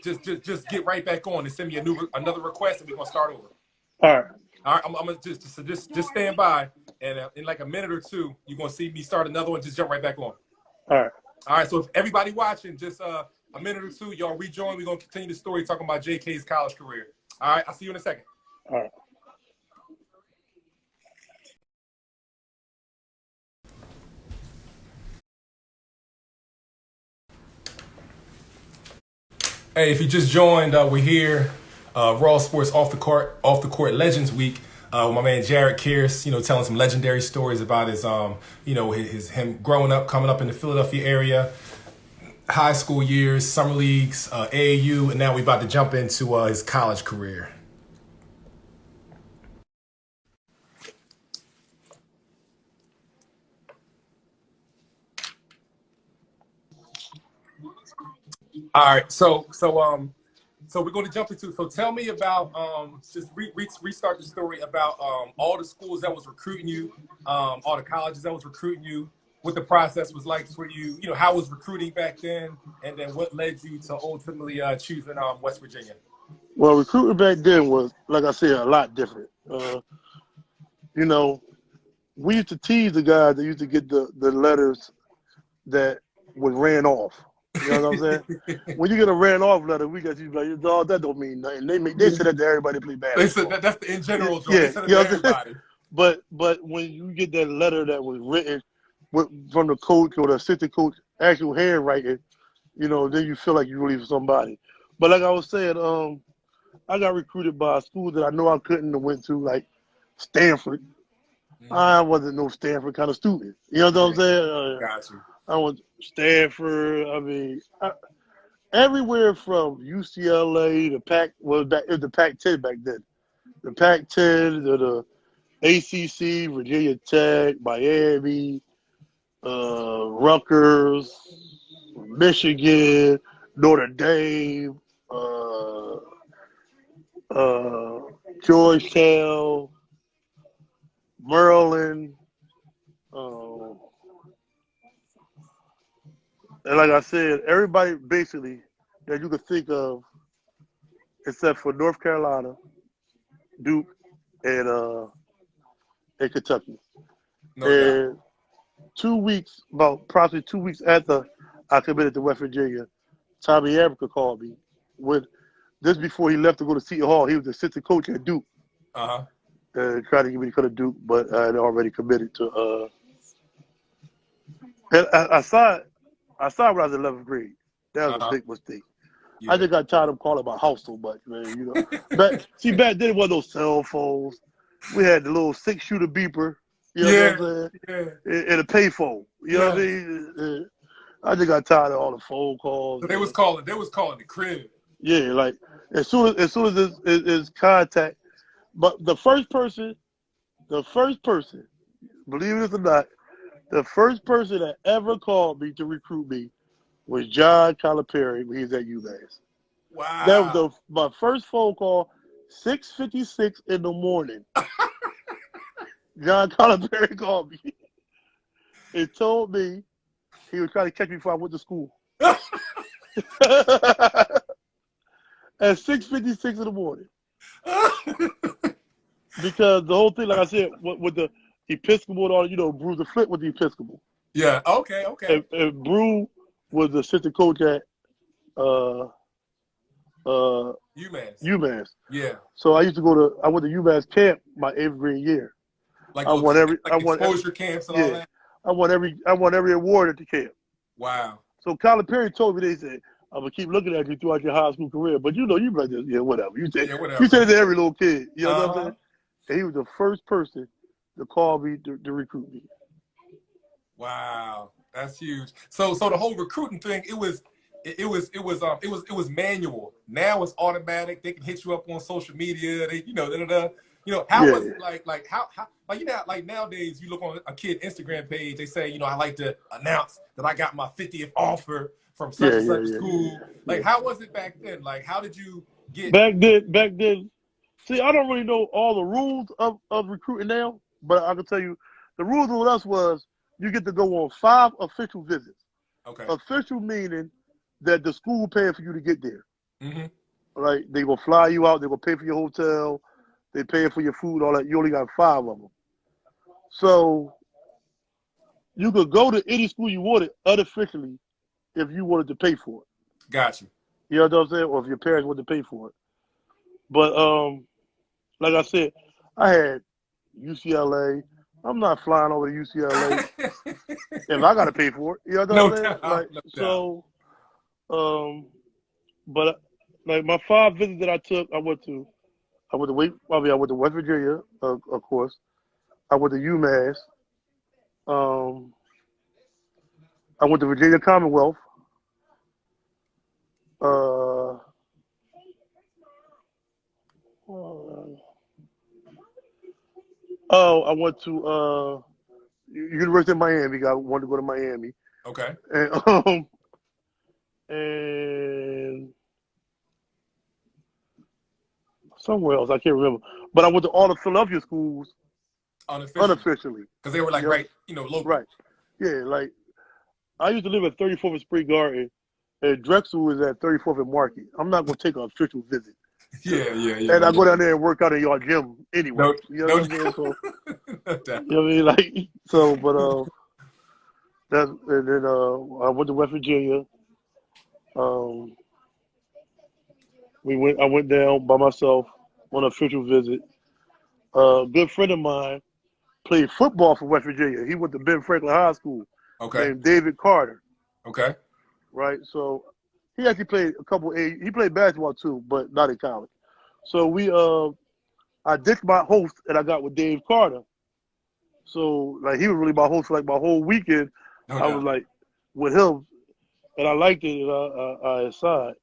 just get right back on and send me another request, and we're gonna start over. All right, I'm gonna just stand by, and in like a minute or two, you're gonna see me start another one. Just jump right back on. All right. So if everybody watching, just a minute or two, y'all rejoin. We're gonna continue the story talking about JK's college career. All right, I'll see you in a second. All right. Hey, if you just joined, we're here, Raw Sports Off the Court Legends Week. With my man JARETT KEARSE, telling some legendary stories about him growing up, coming up in the Philadelphia area, high school years, summer leagues, AAU, and now we're about to jump into his college career. All right, so we're going to jump into. So tell me about just restart the story about all the schools that was recruiting you, all the colleges that was recruiting you, what the process was like for you. How was recruiting back then, and then what led you to ultimately choosing West Virginia. Well, recruiting back then was, like I said, a lot different. We used to tease the guys that used to get the letters that was ran off. You know what I'm saying? When you get a ran off letter, we got you like, oh, that don't mean nothing. They said that to everybody play basketball. They said that's the in general joint. Yeah, They said it to everybody. But when you get that letter that was written from the coach or the assistant coach, actual handwriting, you know, then you feel like you really somebody. But like I was saying, I got recruited by a school that I know I couldn't have went to, like Stanford. I wasn't no Stanford kind of student. You know what I'm saying? Got you. I went Stanford. I mean, everywhere from UCLA to it was the Pac-10 back then. The Pac-10 to the ACC, Virginia Tech, Miami, Rutgers, Michigan, Notre Dame, Georgetown, Maryland, and like I said, everybody basically that you could think of, except for North Carolina, Duke, and Kentucky. No doubt. 2 weeks, probably 2 weeks after I committed to West Virginia, Tommy Africa called me. Just before he left to go to Seton Hall, he was the assistant coach at Duke. Tried to get me to come to Duke, but I had already committed to. And I saw when I was in 11th grade. That was a big mistake. Yeah. I just got tired of calling my house so much, man. You know, back then it wasn't no cell phones. We had the little 6-shooter beeper. You know what I'm saying? Yeah. And a payphone. You know what I mean? I just got tired of all the phone calls. So they was calling the crib. Yeah, like as soon as it's contact. But the first person, believe it or not, the first person that ever called me to recruit me was John Calipari when he was at UMass. Wow. That was my first phone call, 6:56 in the morning. John Calipari called me and told me he was trying to catch me before I went to school. At 6:56 in the morning. Because the whole thing, like I said, with the Episcopal and all, you know, Brew the Flip with the Episcopal. Yeah, okay. And Brew was the assistant coach at UMass. Yeah. So I went to UMass camp my 8th grade year. I won exposure camps and all that? I won every award at the camp. Wow. So Calipari told me, they said, I'm gonna keep looking at you throughout your high school career. But you know, you like this, whatever. You said it to every little kid. You know what I'm saying? And he was the first person to call me to recruit me. Wow, that's huge. So the whole recruiting thing, it was manual. Now it's automatic. They can hit you up on social media. They, how was it like how like nowadays you look on a kid Instagram page, they say, I like to announce that I got my 50th offer from such and such school. Like, how was it back then? Like, how did you get back then? See, I don't really know all the rules of recruiting now, but I can tell you the rules with us was you get to go on 5 official visits. Okay. Official meaning that the school paying for you to get there. Mm-hmm. Right? They gonna fly you out. They gonna pay for your hotel. They pay for your food. All that. You only got 5 of them. So you could go to any school you wanted unofficially if you wanted to pay for it. Gotcha. You know what I'm saying? Or if your parents wanted to pay for it. But like I said, I had UCLA. I'm not flying over to UCLA if I got to pay for it. You know what I'm saying? No doubt. But like my 5 visits that I took, I went to West Virginia, of course. I went to UMass. I went to Virginia Commonwealth. I went to University of Miami. I wanted to go to Miami. Okay. And somewhere else, I can't remember. But I went to all the Philadelphia schools unofficially. Because they were like local. Right. Yeah, like I used to live at 34th and Spring Garden, and Drexel was at 34th and Market. I'm not going to take an official visit. Yeah. And I go down there and work out in your gym anyway. You know what I'm saying? So, No doubt. you know what I mean? Like, so, but And then I went to West Virginia. Um, I went down by myself on an official visit. A good friend of mine played football for West Virginia. He went to Ben Franklin High School, Okay. named David Carter. Okay. Right, so he actually played a couple. He played basketball too, but not in college. So I ditched my host and I got with Dave Carter. So like he was really my host for like my whole weekend. No I was doubt. like with him, and I liked it. And I signed.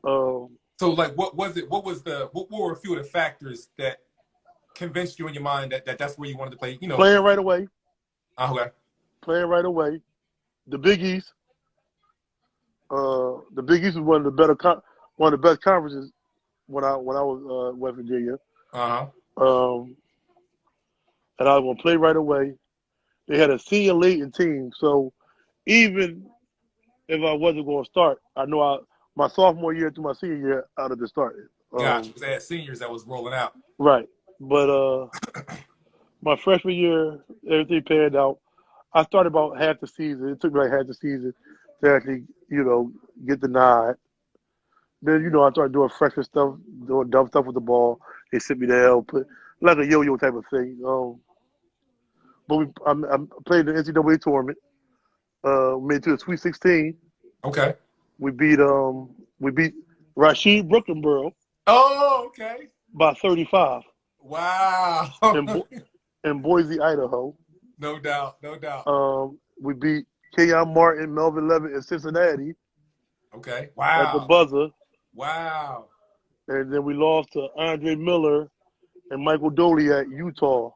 So like, what was it? What were a few of the factors that convinced you in your mind that that's where you wanted to play? You know, Playing right away. okay. Playing right away. The Big East. The Big East was one of the best conferences when I was West Virginia. Uh-huh. And I was gonna play right away. They had a senior latent team, so even if I wasn't gonna start, I know my sophomore year to my senior year I'd have been starting. Gotcha. Because they had seniors that was rolling out. Right, but my freshman year, everything panned out. I started about half the season. It took me like half the season to actually, get the nod. Then, I started doing freshman stuff, doing dumb stuff with the ball. They sent me down, put like a yo-yo type of thing. But I played the NCAA tournament. Made it to the Sweet 16. Okay. We beat Rashid Brooklynborough. Oh, okay. By 35. Wow. in Boise, Idaho. No doubt. No doubt. We beat Keon Martin, Melvin Levitt in Cincinnati. Okay. Wow. At the buzzer. Wow. And then we lost to Andre Miller and Michael Doley at Utah.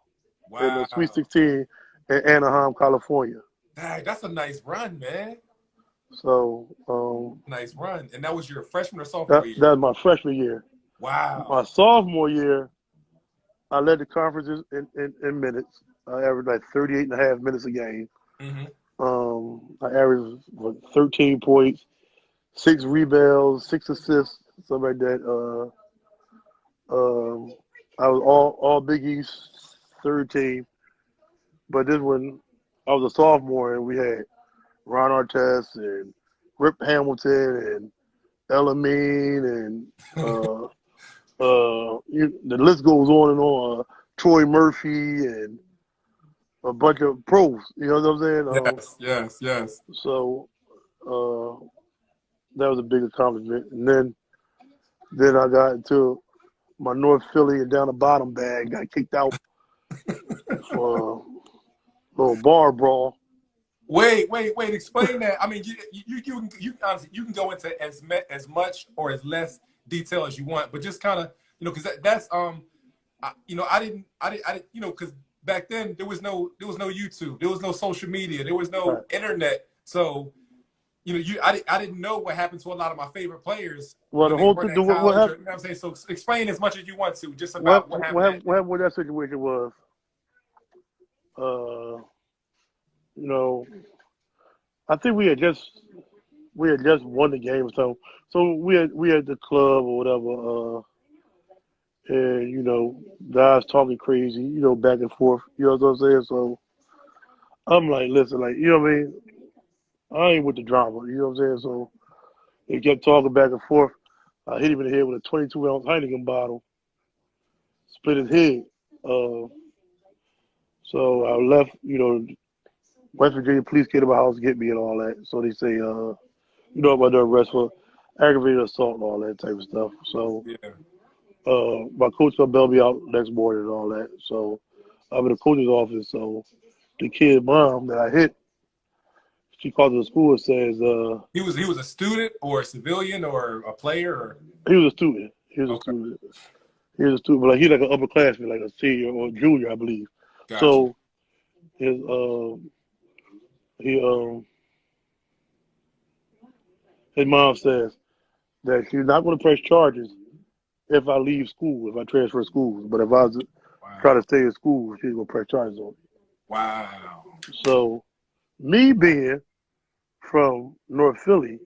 Wow. In the Sweet 16 in Anaheim, California. Dang, that's a nice run, man. So, nice run. And that was your freshman or sophomore year? That was my freshman year. Wow. My sophomore year, I led the conferences in minutes. I averaged like 38.5 minutes a game. Mm-hmm. I averaged 13 points, 6 rebounds, 6 assists, something like that. I was all Big East third team. But this one, I was a sophomore, and we had Ron Artest and Rip Hamilton and Elamine and the list goes on and on. Troy Murphy and a bunch of pros. You know what I'm saying? Yes. So that was a big accomplishment. And then I got into my North Philly and down the bottom bag. Got kicked out for a little bar brawl. Wait! Explain that. I mean, you honestly, you can go into as much or as less detail as you want, but just kind of, because that's I didn't, because back then there was no YouTube, there was no social media, there was no internet, so I didn't know what happened to a lot of my favorite players. Well, the whole thing, what happened? You know what I'm saying? So explain as much as you want to, just about what happened. What happened with that situation was, I think we had just won the game, so we had the club or whatever, and guys talking crazy, back and forth, you know what I'm saying? So I'm like, listen, like, you know what I mean? I ain't with the drama, you know what I'm saying? So they kept talking back and forth. I hit him in the head with a 22-ounce Heineken bottle, split his head. So I left, West Virginia police came to my house to get me and all that. So they say, I'm under arrest for aggravated assault and all that type of stuff. So my coach bailed me out next morning and all that. So I'm in the coach's office. So the kid's mom that I hit, she called to the school and says, he was a student or a civilian or a player? Or? He was a student. He was a student, but like he's like an upperclassman, like a senior or junior, I believe. Gotcha. So his mom says that she's not going to press charges if I leave school, if I transfer schools. But if I try to stay in school, she's going to press charges on me. Wow. So me being from North Philly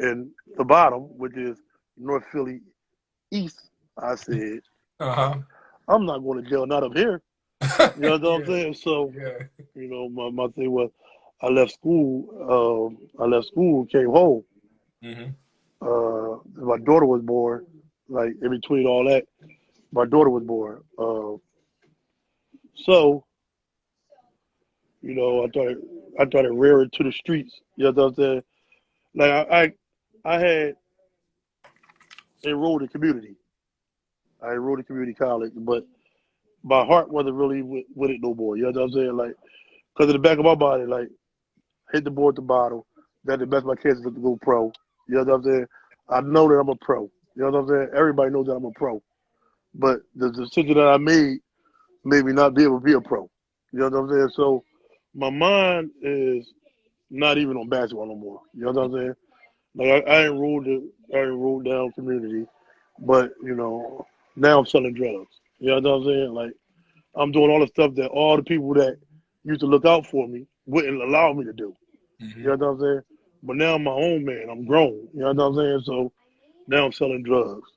and the bottom, which is North Philly East, I said, I'm not going to jail, not up here. You know what I'm saying? So, my thing was, I left school. Came home. Mm-hmm. My daughter was born. Like in between all that, my daughter was born. So I started rearing to the streets. You know what I'm saying? Like I had enrolled in community. I enrolled in community college, but my heart wasn't really with it no more. You know what I'm saying? Like, because in the back of my body, like, hit the board at the bottom. That's the best my kids to go pro. You know what I'm saying? I know that I'm a pro. You know what I'm saying? Everybody knows that I'm a pro. But the decision that I made me not be able to be a pro. You know what I'm saying? So my mind is not even on basketball no more. You know what I'm saying? Like I enrolled down community, but now I'm selling drugs. You know what I'm saying? Like I'm doing all the stuff that all the people that used to look out for me wouldn't allow me to do. Mm-hmm. You know what I'm saying? But now I'm my own man. I'm grown. You know what I'm saying? So now I'm selling drugs.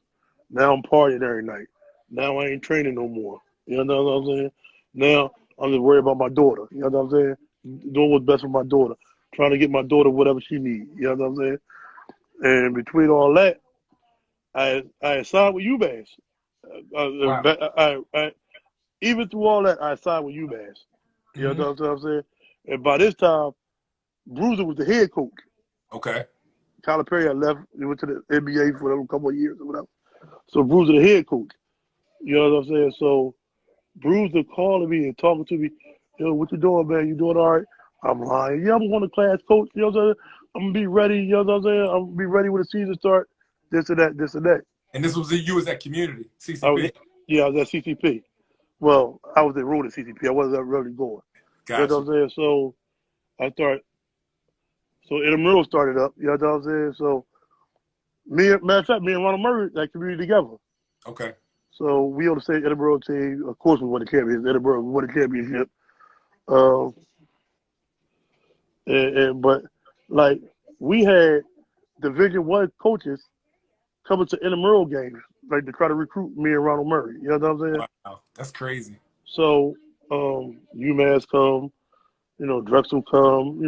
Now I'm partying every night. Now I ain't training no more. You know what I'm saying? Now I'm just worried about my daughter. You know what I'm saying? Doing what's best for my daughter. Trying to get my daughter whatever she needs. You know what I'm saying? And between all that, I signed with UMass. Wow. Even through all that, I signed with UMass. You Mm-hmm. know what I'm saying? And by this time, Bruiser was the head coach. Okay. Tyler Perry had left. He went to the NBA for a couple of years or whatever. So Bruiser the head coach. You know what I'm saying? So Bruiser calling me and talking to me, what you doing, man? You doing all right? I'm lying. Yeah, I'm going to class, coach. You know what I'm saying? I'm going to be ready. You know what I'm saying? I'm going to be ready when the season starts. This and that, this and that. And this was you was at community, I was CCP. at CCP. Well, I was enrolled at CCP. I wasn't really going. You know Gotcha. what I'm saying? So intramural started up. You know what I'm saying? So matter of fact, me and Ronald Murray that community together. Okay. So we on the same intramural team. Of course, we won the championship. Intramural, we won the championship. But like we had Division I coaches coming to intramural games, like to try to recruit me and Ronald Murray. You know what I'm saying? Wow. That's crazy. So UMass come, Drexel come,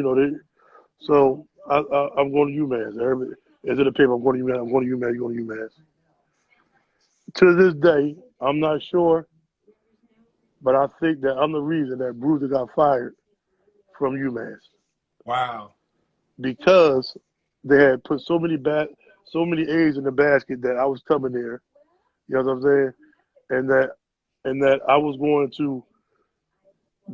So I'm going to UMass. Everybody, it's in the paper. I'm going to UMass. I'm going to UMass. Going to UMass. To this day, I'm not sure, but I think that I'm the reason that Bruiser got fired from UMass Wow. because they had put so many eggs in the basket that I was coming there. You know what I'm saying? And that I was going to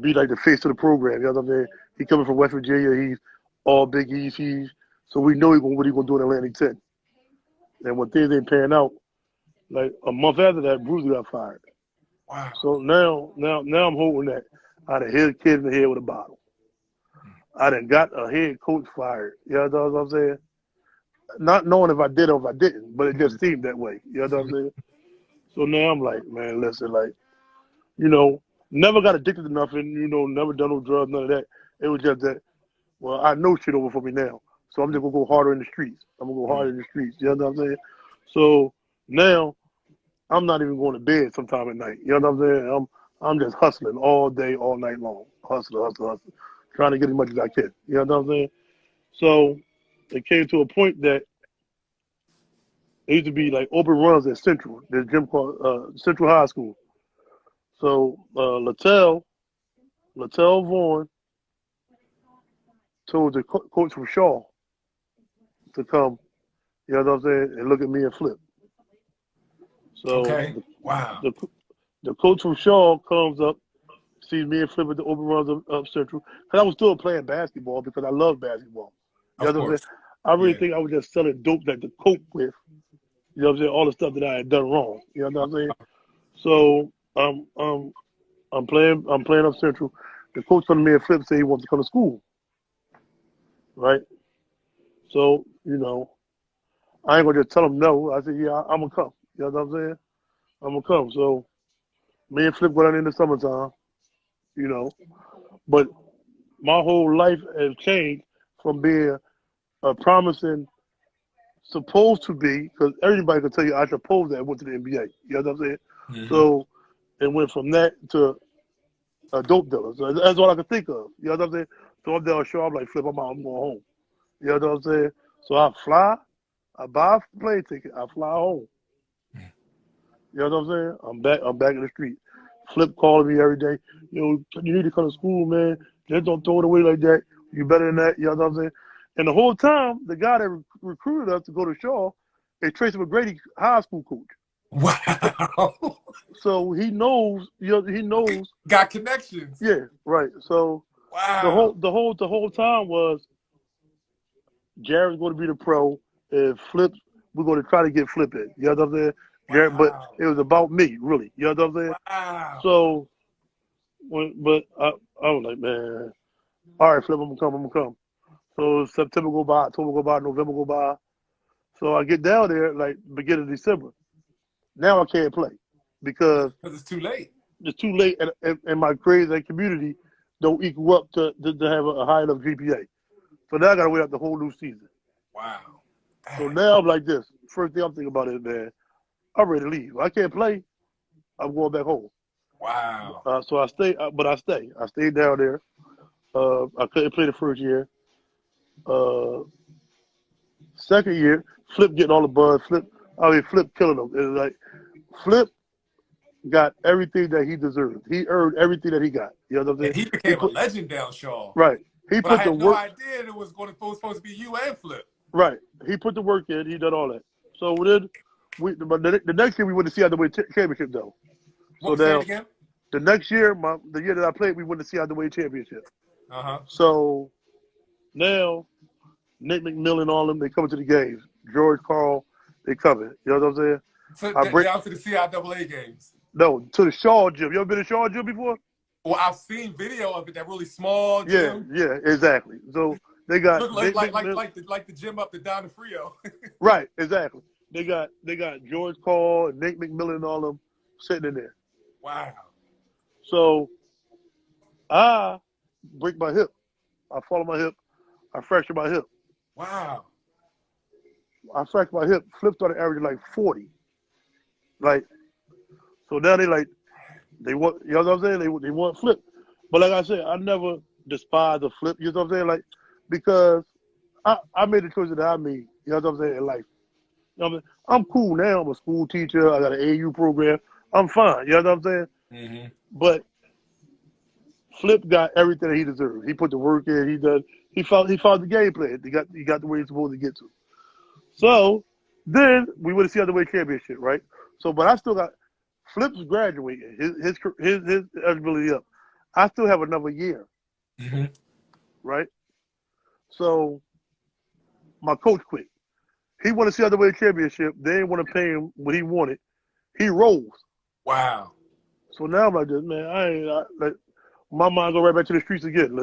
be like the face of the program. You know what I'm saying? He coming from West Virginia. He's all Big East. So we know what he gonna do in Atlantic 10. And when things ain't panning out, like a month after that, Bruiser got fired. Wow. So now I'm holding that. I done hit a kid in the head with a bottle. I done got a head coach fired. You know what I'm saying? Not knowing if I did or if I didn't, but it just seemed that way. You know what I'm saying? So now I'm like, man, listen, like, never got addicted to nothing, never done no drugs, none of that. It was just that, well, I know shit over for me now. So I'm just gonna go harder in the streets. I'm gonna go harder in the streets. You know what I'm saying? So now I'm not even going to bed sometime at night. You know what I'm saying? I'm just hustling all day, all night long. Hustling. Trying to get as much as I can. You know what I'm saying? So it came to a point that it used to be like open runs at Central. There's a gym called Central High School. So Littell Vaughn told the coach from Shaw to come, you know what I'm saying, and look at me and flip. So Okay. Wow. the coach from Shaw comes up, sees me and flip at the open runs of Central. Because I was still playing basketball because I love basketball. You know Of what I'm saying? course. I really Yeah. think I was just selling dope that to cope with, you know what I'm saying, all the stuff that I had done wrong. You know what I'm saying? So I'm playing up Central. The coach come to me and flip say he wants to come to school. Right? So, I ain't gonna just tell him no. I said, yeah, I'm gonna come. You know what I'm saying? I'm gonna come. So me and Flip went out in the summertime, but my whole life has changed from being a promising, supposed to be, because everybody can tell you I supposed that I went to the NBA. You know what I'm saying? Mm-hmm. So it went from that to a dope dealer. So that's all I can think of. You know what I'm saying? So I'm down shore. I'm like, Flip, I'm out. I'm going home. You know what I'm saying? So I fly. I buy a plane ticket. I fly home. You know what I'm saying? I'm back in the street. Flip calling me every day. You need to come to school, man. Just don't throw it away like that. You better than that. You know what I'm saying? And the whole time, the guy that recruited us to go to Shaw is Tracy McGrady, high school coach. Wow. So he knows. He knows. Got connections. Yeah, right. So wow. the whole time was Jared's going to be the pro, and Flip, we're going to try to get Flip in. You know what I'm saying? Jared, but it was about me, really. You know what I'm saying? Wow. So, I was like, man, all right, Flip, I'm gonna come. So September go by, October go by, November go by. So I get down there like beginning of December. Now I can't play because it's too late. It's too late, and my grades and community don't equal up to have a high enough GPA. So now I got to wait out the whole new season. Wow. So now I'm like this. First thing I'm thinking about is, man, I'm ready to leave. I can't play. I'm going back home. Wow. So I stay, but I stay. I stayed down there. I couldn't play the first year. Second year, Flip getting all the buzz. Flip killing them. It was like Flip got everything that he deserved. He earned everything that he got. You know what I'm saying? And he became a legend down Shaw. Right. But I had no idea it was supposed to be you and Flip. Right. He put the work in. He done all that. So then, but the next year we went to see out the way championship though. What was that again? The next year, the year that I played, we went to see out the way championship. So now, Nick McMillan, all them, they coming to the games. George Carl, they coming. You know what I'm saying? So down to the CIAA games. No, to the Shaw gym. You ever been to Shaw gym before? Well, I've seen video of it. That really small gym. Yeah, exactly. So they got look like the gym up the down the Frio. Right, exactly. They got George Carl and Nate McMillan and all them sitting in there. Wow. So I break my hip. I fall on my hip. I fracture my hip. Wow. I fractured my hip. Flip started averaging like 40. Like, so now they want, you know what I'm saying? They want Flip. But like I said, I never despised a Flip, you know what I'm saying? Like, because I made the choices that I made, you know what I'm saying, in life. You know what I mean? I'm cool now. I'm a school teacher. I got an AU program. I'm fine, you know what I'm saying? Mm-hmm. But Flip got everything that he deserved. He put the work in. He found the game plan. He got the way he's supposed to get to. So then we went to see the way championship, right? So, but I still got Flip's graduating. His eligibility up. I still have another year, right? So my coach quit. He wanted to see the way championship. They didn't want to pay him what he wanted. He rolls. Wow. So now I'm like this, man. My mind go right back to the streets again.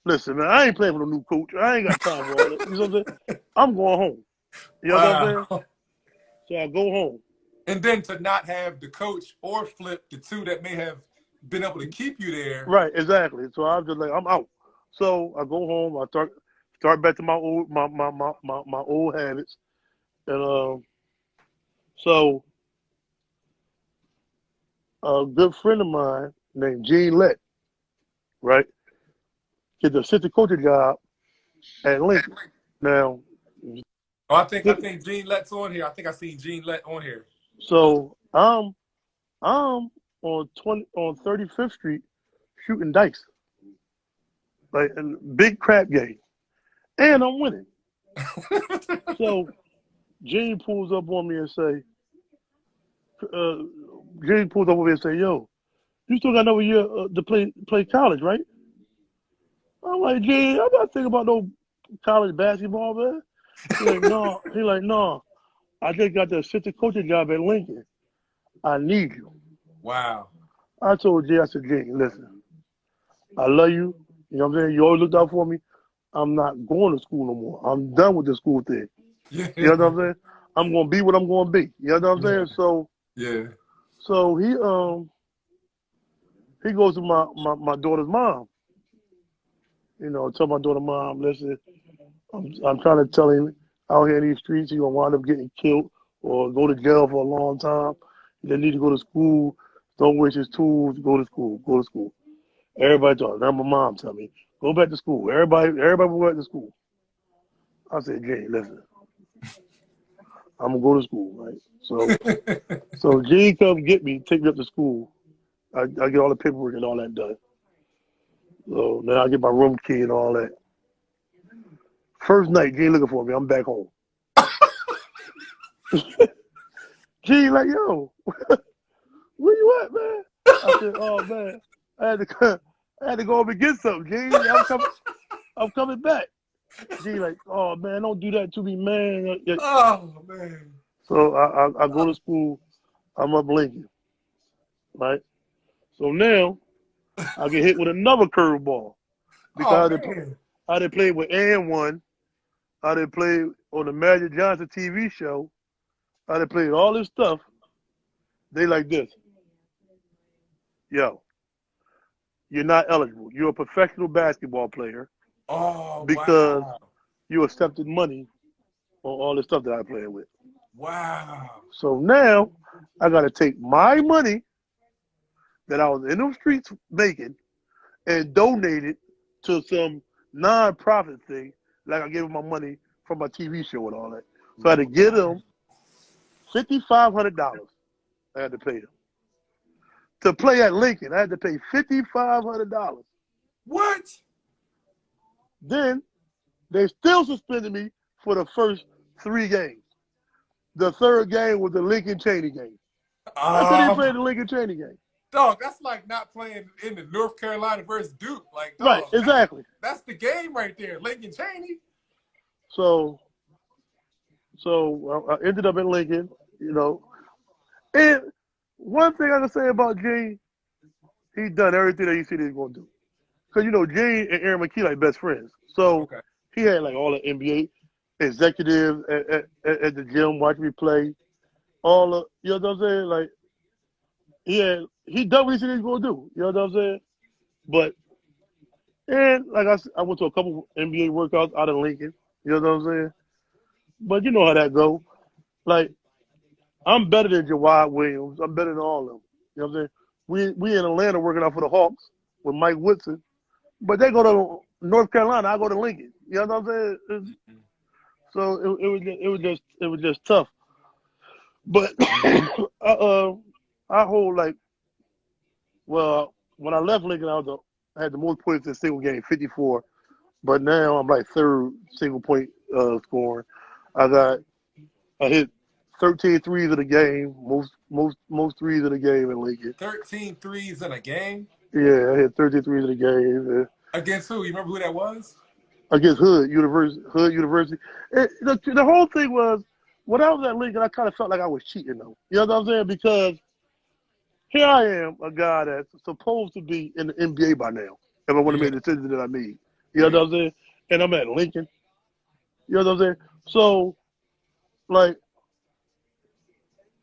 Listen, man. I ain't playing for no new coach. I ain't got time for all that. You know what I'm saying? I'm going home. You know what I'm saying? So I go home. And then to not have the coach or Flip, the two that may have been able to keep you there. Right, exactly. So I'm just like, I'm out. So I go home. I start back to my old habits, and so a good friend of mine named Gene Lett, right, get the assistant coaching job at Lincoln. Now, I think Gene Lett's on here. I think I seen Gene Lett on here. So I'm on 35th Street shooting dice, like a big crap game, and I'm winning. So Gene pulls up on me and say, "Yo, you still got another year to play college, right?" I'm like, "Gene, I'm not thinking about no college basketball, man." He's like, no. I just got the assistant coaching job at Lincoln. I need you. Wow. I told Jay, I said, Jay, listen, I love you. You know what I'm saying? You always looked out for me. I'm not going to school no more. I'm done with the school thing. Yeah. You know what I'm saying? I'm going to be what I'm going to be. You know what I'm saying? So yeah. So he goes to my daughter's mom. You know, tell my daughter, Mom, listen, I'm trying to tell him out here in these streets, he's going to wind up getting killed or go to jail for a long time. He doesn't need to go to school. Don't waste his tools. Go to school. Everybody talking. Now my mom tell me, go back to school. Everybody will go back to school. I said, Jane, listen, I'm gonna go to school, right? So Jane come get me, take me up to school. I get all the paperwork and all that done. So now I get my room key and all that. First night, Jane looking for me. I'm back home. Jane like, yo, where you at, man? I said, oh man, I had to go up and get something, Jane. I'm coming back. Jane like, oh man, don't do that to me, man. Oh man. So I go to school. I'm up Lincoln, right? So now I get hit with another curveball Oh because man. I did play with And One. I did play on the Magic Johnson TV show. I did play all this stuff. They like this. Yo, you're not eligible. You're a professional basketball player Oh because wow. you accepted money on all the stuff that I played with. Wow. So now I got to take my money that I was in the streets making and donate it to some non-profit thing, like I gave them my money from my TV show and all that. So I had to give them $5,500. I had to pay them. To play at Lincoln, I had to pay $5,500. What? Then they still suspended me for the first 3 games. The third game was the Lincoln Cheney game. I couldn't even play the Lincoln Cheney game. Dog, that's like not playing in the North Carolina versus Duke. Like, dog, Right, exactly. That's the game right there, Lincoln Cheney. So I ended up in Lincoln, you know. And one thing I can say about Gene, he done everything that he said he was going to do. Because, you know, Gene and Aaron McKee like best friends. So he had like all the NBA executives at the gym watching me play. All the, you know what I'm saying? Like, he done what he said he was going to do. You know what I'm saying? But, and like I went to a couple NBA workouts out of Lincoln. You know what I'm saying? But you know how that go. Like, I'm better than Jawad Williams. I'm better than all of them. You know what I'm saying? We in Atlanta working out for the Hawks with Mike Woodson. But they go to North Carolina, I go to Lincoln. You know what I'm saying? So it was just tough. But I hold like, well, when I left Lincoln, I had the most points in a single game, 54. But now I'm like third single point scoring. I hit 13 threes in a game, most threes in a game in Lincoln. 13 threes in a game? Yeah, I hit 13 threes in a game. Against who? You remember who that was? Against Hood University. The whole thing was, when I was at Lincoln, I kind of felt like I was cheating, though. You know what I'm saying? Because here I am, a guy that's supposed to be in the NBA by now, if I want to make the decision that I made. You know what I'm saying? And I'm at Lincoln. You know what I'm saying? So, like,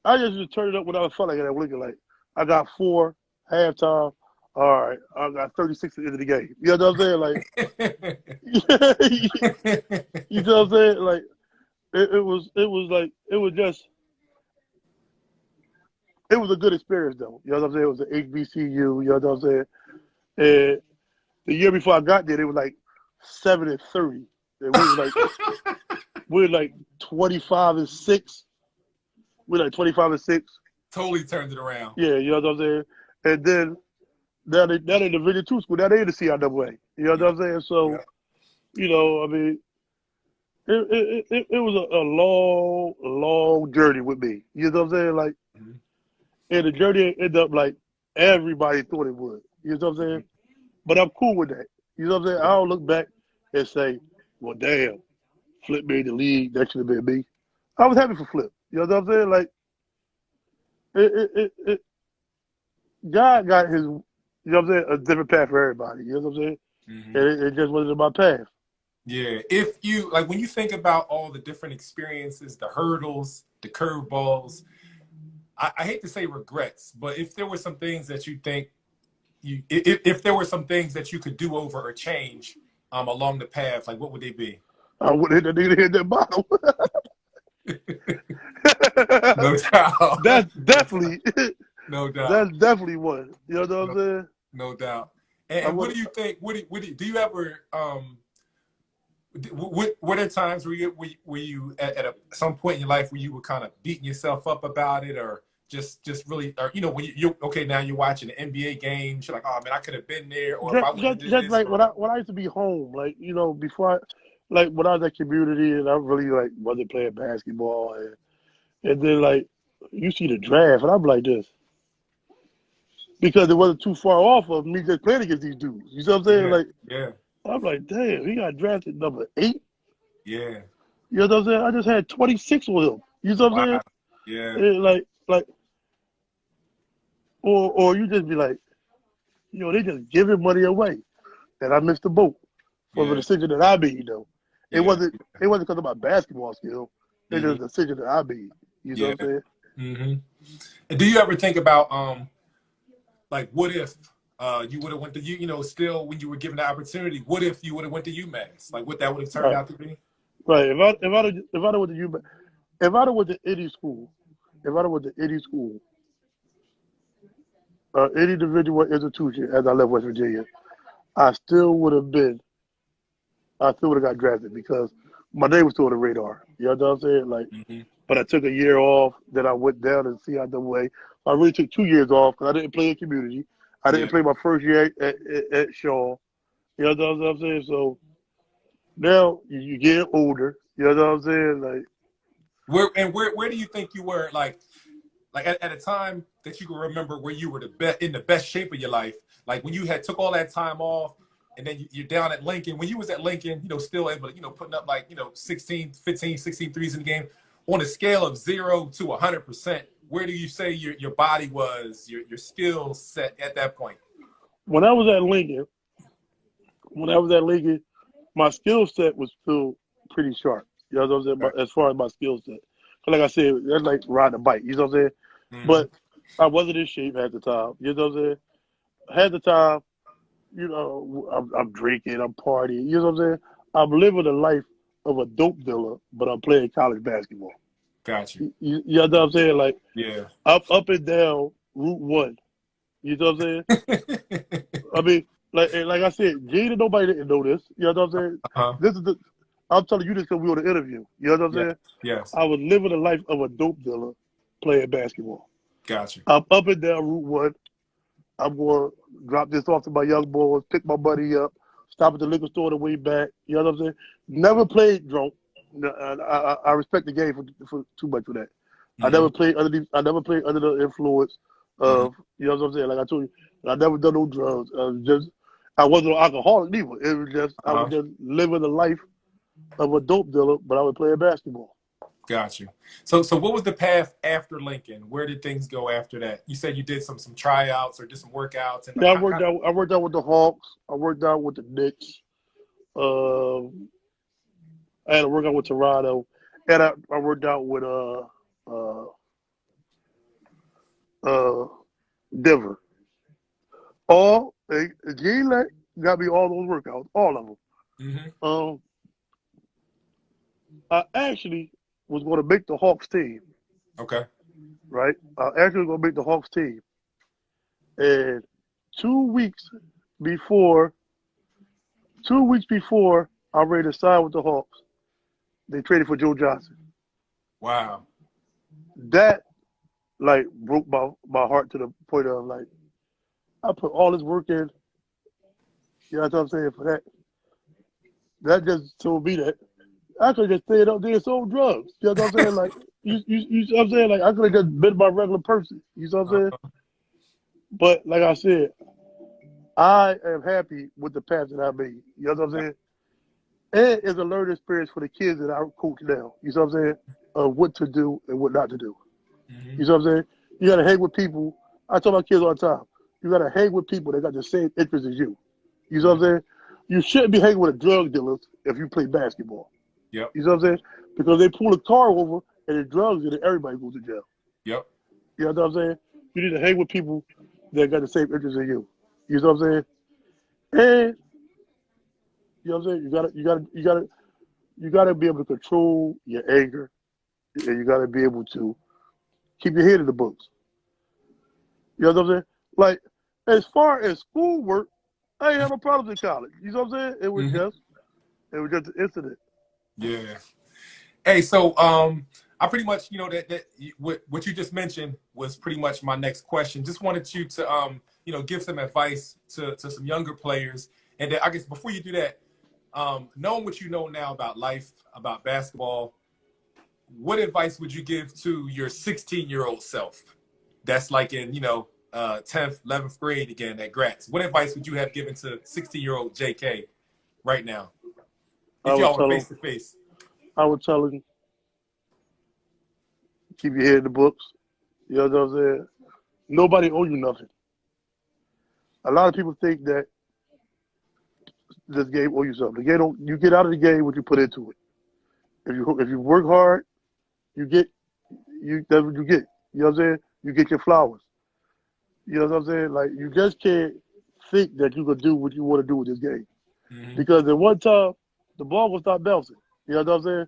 I just turned it up when I felt like at Lincoln. Like, I got 4 halftime. All right, I got 36 at the end of the game. You know what I'm saying? Like, you know what I'm saying? Like, it was a good experience though. You know what I'm saying? It was an HBCU. You know what I'm saying? And the year before I got there, they were like 7-30. And we were like 25-6. We were like 25-6. Totally turned it around. Yeah, you know what I'm saying? And then now they in Division II school. Now they in the CIAA. You know what I'm saying? So, you know, I mean, it was a long journey with me. You know what I'm saying? Like, and the journey ended up like everybody thought it would. You know what I'm saying? But I'm cool with that. You know what I'm saying? I don't look back and say, well, damn, Flip made the league. That should have been me. I was happy for Flip. You know what I'm saying? Like, God got his, you know what I'm saying, a different path for everybody. You know what I'm saying? And it just wasn't my path. Yeah. If you, like, when you think about all the different experiences, the hurdles, the curveballs, I hate to say regrets, but if there were some things that you think if there were some things that you could do over or change along the path, like what would they be? I would hit the nigga hit that bottom. No doubt. That's definitely no doubt. That's definitely one. You know what I'm saying? No doubt. And what do you think? Do you ever were there times where you at some point in your life where you were kind of beating yourself up about it, or just really, or you know, when you're okay, now you're watching an NBA game, you're like, oh man, I could have been there, or if I would have did just this. like when I used to be home, like, you know, before like when I was at community and I really like wasn't playing basketball, and then like you see the draft and I'm like this because it wasn't too far off of me just playing against these dudes. You know what I'm saying? Yeah, Like, yeah, I'm like, damn, he got drafted number 8. yeah. You know what I'm saying? I just had 26 with him. You know what I'm Wow. saying? Yeah, And like, or you just be like, you know, they just giving money away, and I missed the boat for the yeah, decision that I made. Though it yeah, wasn't because of my basketball skill. It's mm-hmm. just a decision that I made. You know Yeah. what I'm saying? Mm-hmm. And do you ever think about like what if you would have went to you know still when you were given the opportunity, what if you would have went to UMass, like what that would have turned Right, out to be? right. If I went to you, if I went to any school, if I went to any school, any individual institution as I left West Virginia, I still would have been. I still would have got drafted because my name was still on the radar. You know what I'm saying? Like, Mm-hmm. but I took a year off. Then I went down to CIAA. I really took 2 years off because I didn't play in community. I didn't Yeah. play my first year at Shaw. You know what I'm saying? So now you get older. You know what I'm saying? Like, Where do you think you were like at a time that you can remember where you were in the best shape of your life, like when you had took all that time off and then you're down at Lincoln, when you was at Lincoln, you know, still able to, you know, putting up like, you know, 16, 15, 16 threes in the game on a scale of 0 to 100%, where do you say your body was, your skill set at that point? when I was at Lincoln, my skill set was still pretty sharp. You know what I'm saying? Right. As far as my skill set. 'Cause like I said, that's like riding a bike. You know what I'm saying? Mm-hmm. But I wasn't in shape at the time. You know what I'm saying? At the time, you know, I'm drinking, I'm partying. You know what I'm saying? I'm living the life of a dope dealer, but I'm playing college basketball. Got you. You know what I'm saying? Like, Yeah. up and down Route 1. You know what I'm saying? I mean, like I said, Gene and nobody didn't know this. You know what I'm saying? Uh-huh. This is I'm telling you this because we were on the interview. You know what I'm Yeah. saying? Yes. I was living the life of a dope dealer playing basketball. Got you. I'm up and down Route 1. I'm going to drop this off to my young boys, pick my buddy up, stop at the liquor store on the way back. You know what I'm saying? Never played drunk. I respect the game for too much for that. Mm-hmm. I never played under the influence of, you know what I'm saying? Like I told you, I never done no drugs. I wasn't an alcoholic either. It was just I was just living the life of a dope dealer, but I was playing basketball. Got you. So what was the path after Lincoln? Where did things go after that? You said you did some tryouts or did some workouts, and like Yeah, I worked out with the Hawks. I worked out with the Knicks. I had to work out with Toronto, and I worked out with Denver. G-Leck got me all those workouts, all of them. Mm-hmm. I actually was going to make the Hawks team. Okay. Right? I actually was going to make the Hawks team. And 2 weeks before I ready to sign with the Hawks, they traded for Joe Johnson. Wow. That like broke my heart to the point of like I put all this work in. You know what I'm saying? For that. That just told me that I could have just stayed up there and sold drugs. You know what I'm saying? Like you know what I'm saying? Like I could have just been my regular person. You know what I'm saying? But like I said, I am happy with the path that I made. You know what I'm saying? And it's a learning experience for the kids that I coach now. You know what I'm saying? Of what to do and what not to do. Mm-hmm. You know what I'm saying? You gotta hang with people. I tell my kids all the time, you gotta hang with people that got the same interests as you. You know what I'm saying? You shouldn't be hanging with drug dealers if you play basketball. Yep. You know what I'm saying? Because they pull a car over and the drugs and then everybody goes to jail. Yep. You know what I'm saying? You need to hang with people that got the same interests as you. You know what I'm saying? And you know what I'm saying? You gotta be able to control your anger, and you gotta be able to keep your head in the books. You know what I'm saying? Like, as far as schoolwork, I ain't have no problems in college. You know what I'm saying? It was Mm-hmm. just an incident. Yeah. Hey, so I pretty much, you know, that what you just mentioned was pretty much my next question. Just wanted you to you know, give some advice to some younger players. And then I guess before you do that, knowing what you know now about life, about basketball, what advice would you give to your 16-year-old self? That's like in, you know, 10th, 11th grade again at Gratz. What advice would you have given to 16-year-old JK right now, I if would y'all were tell face him, to face? I would tell him, keep your head in the books. You know what I'm saying? Nobody owe you nothing. A lot of people think that this game owe you something. The game don't. You get out of the game what you put into it. If you work hard, you get that's what you get. You know what I'm saying? You get your flowers. You know what I'm saying? Like you just can't think that you can do what you want to do with this game. Mm-hmm. Because at one time the ball will start bouncing. You know what I'm saying?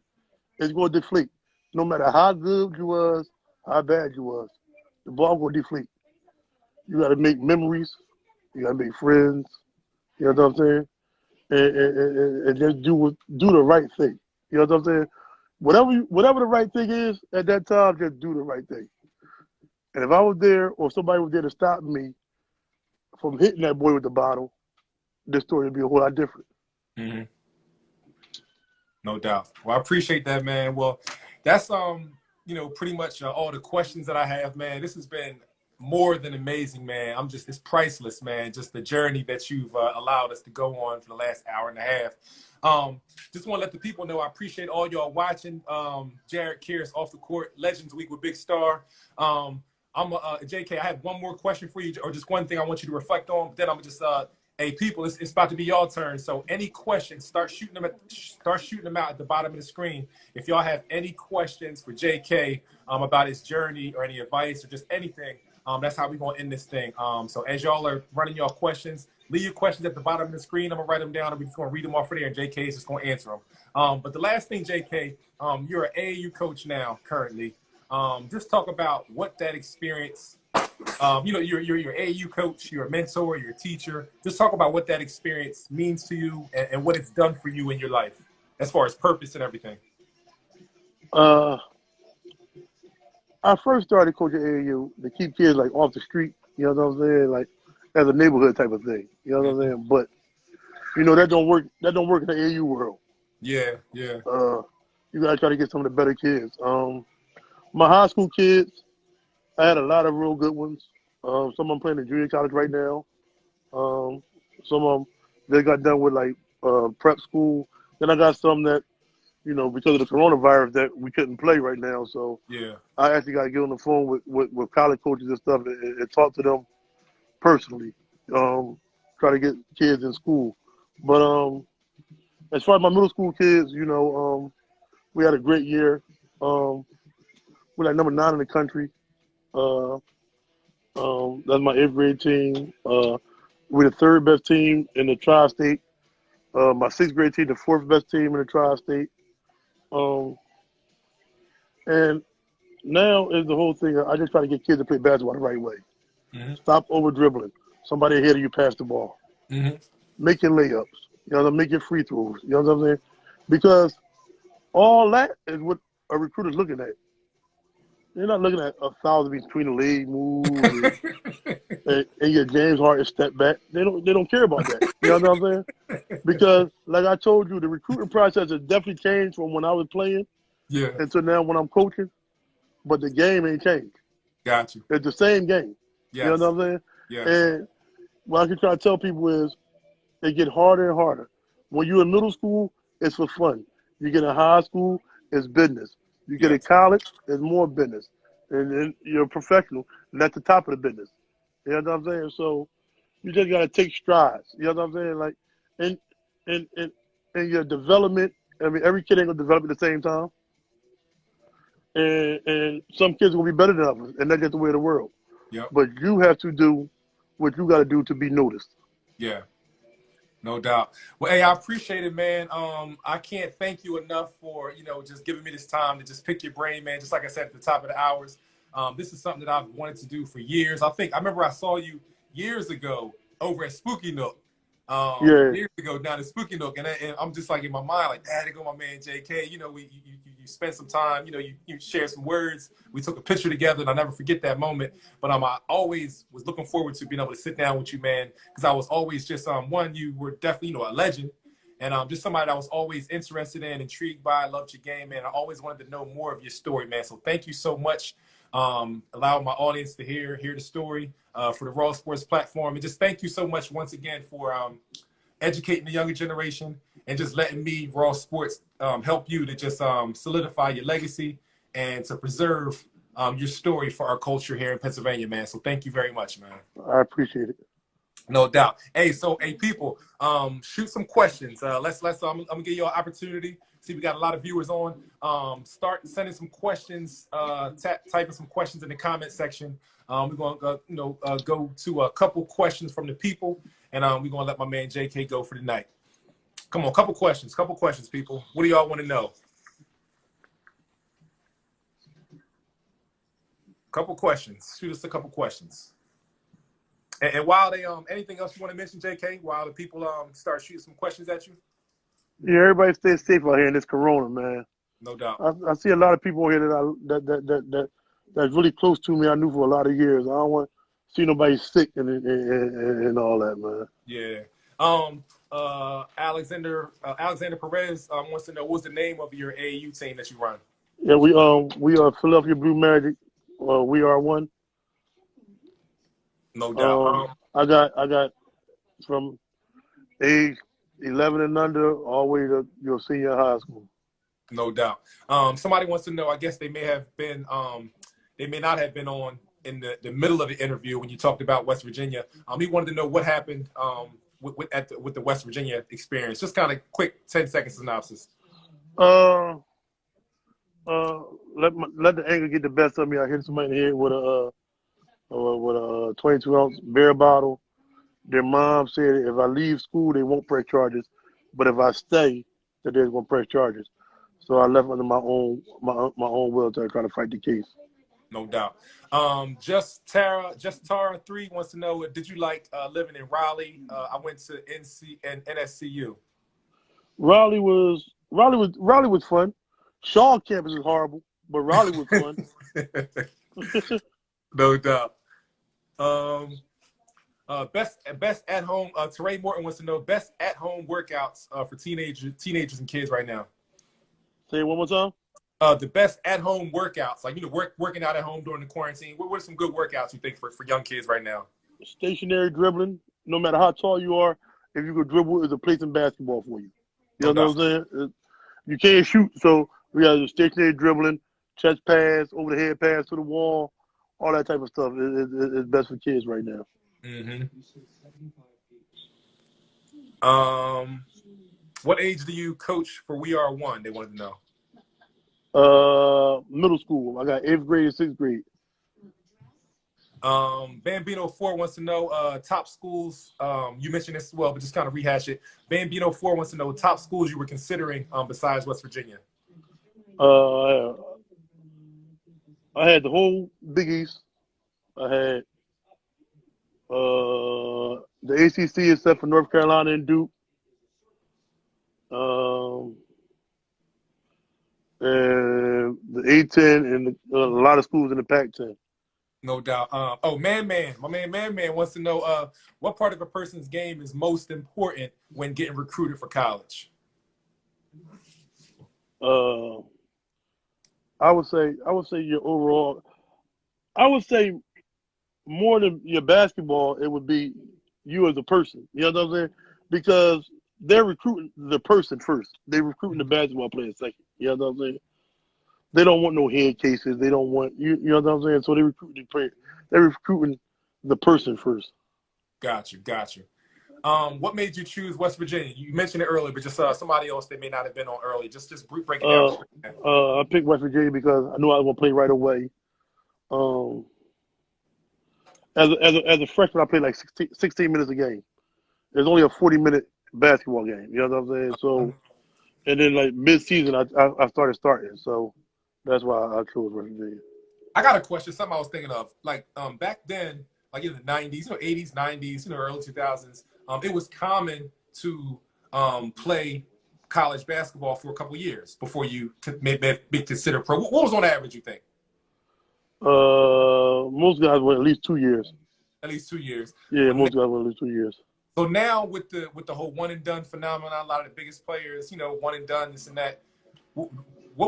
It's going to deflate. No matter how good you was, how bad you was, the ball will deflate. You got to make memories. You got to make friends. You know what I'm saying? And just do the right thing. You know what I'm saying? Whatever the right thing is at that time, just do the right thing. And if I was there or somebody was there to stop me from hitting that boy with the bottle, this story would be a whole lot different. Mm-hmm. No doubt. Well, I appreciate that, man. Well, that's you know, pretty much all the questions that I have, man. This has been more than amazing, man. It's priceless, man. Just the journey that you've allowed us to go on for the last hour and a half. Just want to let the people know I appreciate all y'all watching. JARETT KEARSE Off the Court Legends Week with Big Star. JK, I have one more question for you, or just one thing I want you to reflect on. But then I'm just hey, people, it's about to be y'all turn. So any questions, start shooting them out at the bottom of the screen. If y'all have any questions for JK about his journey or any advice or just anything, that's how we're going to end this thing. So as y'all are running y'all questions, leave your questions at the bottom of the screen. I'm going to write them down, and we're just going to read them off of there, and JK is just going to answer them. But the last thing, JK, you're an AAU coach now currently. Just talk about what that experience you know, you're AAU coach, you're a mentor, you're a teacher. Just talk about what that experience means to you and what it's done for you in your life as far as purpose and everything. I first started coaching AAU to keep kids like off the street. You know what I'm saying? Like as a neighborhood type of thing. You know what I'm saying? But you know that don't work. That don't work in the AAU world. Yeah, yeah. You gotta try to get some of the better kids. My high school kids, I had a lot of real good ones. Some of them playing in junior college right now. Some of them, they got done with like prep school. Then I got some that, you know, because of the coronavirus that we couldn't play right now. So Yeah. I actually got to get on the phone with college coaches and stuff and talk to them personally. Try to get kids in school. But as far as my middle school kids, you know, we had a great year. We're like number 9 in the country. That's my 8th grade team. We're the 3rd best team in the tri-state. My 6th grade team, the 4th best team in the tri-state. And now is the whole thing. I just try to get kids to play basketball the right way. Mm-hmm. Stop over dribbling. Somebody ahead of you pass the ball. Mm-hmm. Make your layups. You know, make your free throws. You know what I'm saying? Because all that is what a recruiter's looking at. They're not looking at 1,000 between the leg moves and your James Harden step back. They don't care about that. You know what I'm saying? Because like I told you, the recruiting process has definitely changed from when I was playing until now when I'm coaching. But the game ain't changed. Got you. It's the same game. Yes. You know what I'm saying? Yes. And what I can try to tell people is it get harder and harder. When you're in middle school, it's for fun. You get in high school, it's business. You get in college, it's more business. And then you're a professional, and that's the top of the business. You know what I'm saying? So you just gotta take strides. You know what I'm saying? Like in your development, I mean every kid ain't gonna develop at the same time. And some kids will be better than others, and that's just the way of the world. Yep. But you have to do what you gotta do to be noticed. Yeah. No doubt. Well, hey, I appreciate it, man. I can't thank you enough for, you know, just giving me this time to just pick your brain, man. Just like I said at the top of the hours, this is something that I've wanted to do for years. I remember I saw you years ago over at Spooky Nook. Yeah. years ago down in Spooky Nook, and I'm just like in my mind, like, there go my man JK. You know, you spent some time, you know, you shared some words. We took a picture together, and I'll never forget that moment. But I always was looking forward to being able to sit down with you, man, because I was always just one, you were definitely, you know, a legend, and just somebody that I was always interested in, intrigued by. I loved your game, man. I always wanted to know more of your story, man. So thank you so much. Allow my audience to hear the story for the Raw Sports platform. And just thank you so much once again for educating the younger generation and just letting me, Raw Sports, help you to just solidify your legacy and to preserve your story for our culture here in Pennsylvania, man. So thank you very much, man. I appreciate it. No doubt. Hey, people, shoot some questions. I'm gonna give you an opportunity. See, we got a lot of viewers on. Start sending some questions. Typing some questions in the comment section. We're gonna go to a couple questions from the people, and we're gonna let my man JK go for the night. Come on, couple questions, people. What do y'all want to know? Couple questions. Shoot us a couple questions. And while they anything else you want to mention, JK? While the people start shooting some questions at you. Yeah, everybody stay safe out here in this corona, man. No doubt. I see a lot of people here that's really close to me. I knew for a lot of years. I don't want to see nobody sick and all that, man. Yeah. Alexander Perez wants to know what's the name of your AAU team that you run. Yeah, we are Philadelphia Blue Magic. We are one. No doubt. I got from age 11 and under all the way to your senior high school. No doubt. Somebody wants to know, I guess they may not have been on in the middle of the interview when you talked about West Virginia. He wanted to know what happened with the West Virginia experience. Just kind of quick 10-second synopsis. Let the anger get the best of me. I hit somebody in the head with a 22-ounce beer bottle. Their mom said if I leave school, they won't press charges, but if I stay, that they're gonna press charges. So I left under my own will to try to fight the case. No doubt. Just Tara 3 wants to know, did you like living in Raleigh? I went to NC and NSCU. Raleigh was fun. Shaw campus is horrible, but Raleigh was fun. No doubt. Best at home. Teray Morton wants to know best at home workouts for teenagers and kids right now. Say it one more time. The best at home workouts, like working out at home during the quarantine. What are some good workouts you think for young kids right now? Stationary dribbling. No matter how tall you are, if you could dribble, is a place in basketball for you. You know what I'm saying? You can't shoot, so we got stationary dribbling, chest pass, over the head pass to the wall, all that type of stuff is best for kids right now. Mm-hmm. What age do you coach for We Are One? They wanted to know. Middle school. I got 8th grade and 6th grade. Bambino 4 wants to know top schools. You mentioned this as well, but just kind of rehash it. Bambino 4 wants to know top schools you were considering besides West Virginia. I had the whole Big East. I had the ACC except for North Carolina and Duke. And the A-10 and a lot of schools in the Pac-10. No doubt. My man wants to know what part of a person's game is most important when getting recruited for college. I would say your overall. I would say more than your basketball, it would be you as a person. You know what I'm saying? Because they're recruiting the person first. They're recruiting the basketball player second. You know what I'm saying? They don't want no head cases. They don't want you know what I'm saying? So they recruit the player. They're recruiting the person first. Gotcha. What made you choose West Virginia? You mentioned it earlier, but just somebody else that may not have been on early. Just break it down. I picked West Virginia because I knew I was gonna play right away. As a freshman, I played like 16 minutes a game. There's only a 40-minute basketball game. You know what I'm saying? So, and then like mid-season, I started starting. So that's why I chose West Virginia. I got a question. Something I was thinking of. Like back then, like in the 90s, 80s, 90s, early 2000s. it was common to play college basketball for a couple years before you may be considered pro. What was on average, you think? Most guys went at least 2 years. At least 2 years. Yeah, But most guys went at least 2 years. so now with the whole one and done phenomenon, a lot of the biggest players, you know, one and done, this and that. What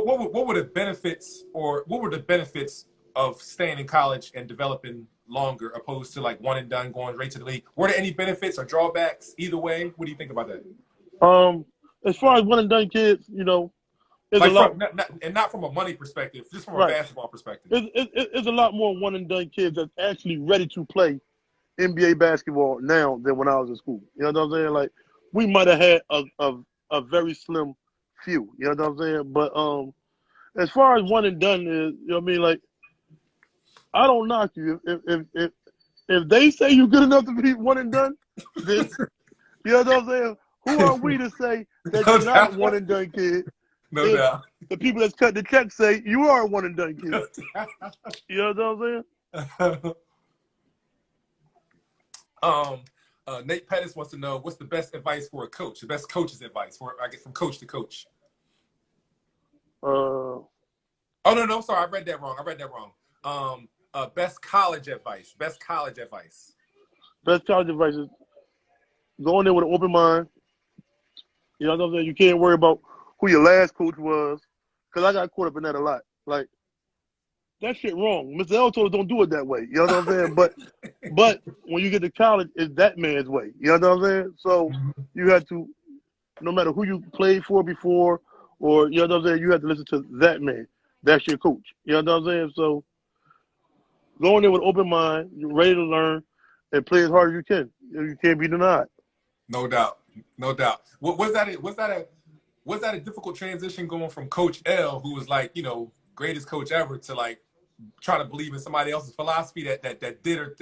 were the benefits, or what were the benefits of staying in college and developing longer, opposed to like one and done going right to the league? Were there any benefits or drawbacks either way? What do you think about that? As far as one and done kids, you know, it's Like a lot, not from a money perspective, just from a right. basketball perspective. It's a lot more one and done kids that's actually ready to play NBA basketball now than when I was in school. You know what I'm saying? Like, we might have had a very slim few. You know what I'm saying? But as far as one and done is, you know what I mean? Like, I don't knock you if they say you're good enough to be one and done. Then, you know what I'm saying? Who are we to say that you're not a one and done kid? No doubt. The people that's cut the check say you are a one and done kid. You know what I'm saying? Nate Pettis wants to know, what's the best advice for a coach? The best coach's advice for, I guess, from coach to coach. Oh no, sorry, I read that wrong. Best college advice. Best college advice. Best college advice is go in there with an open mind. You know what I'm saying? You can't worry about who your last coach was, because I got caught up in that a lot. Like, that shit wrong. Mr. L told us don't do it that way. You know what I'm saying? But when you get to college, it's that man's way. You know what I'm saying? So you have to, no matter who you played for before, or, you know what I'm saying, you have to listen to that man. That's your coach. You know what I'm saying? So go in there with an open mind, you're ready to learn, and play as hard as you can. You can't be denied. No doubt. Was that a difficult transition going from Coach L, who was like, you know, greatest coach ever, to like trying to believe in somebody else's philosophy that did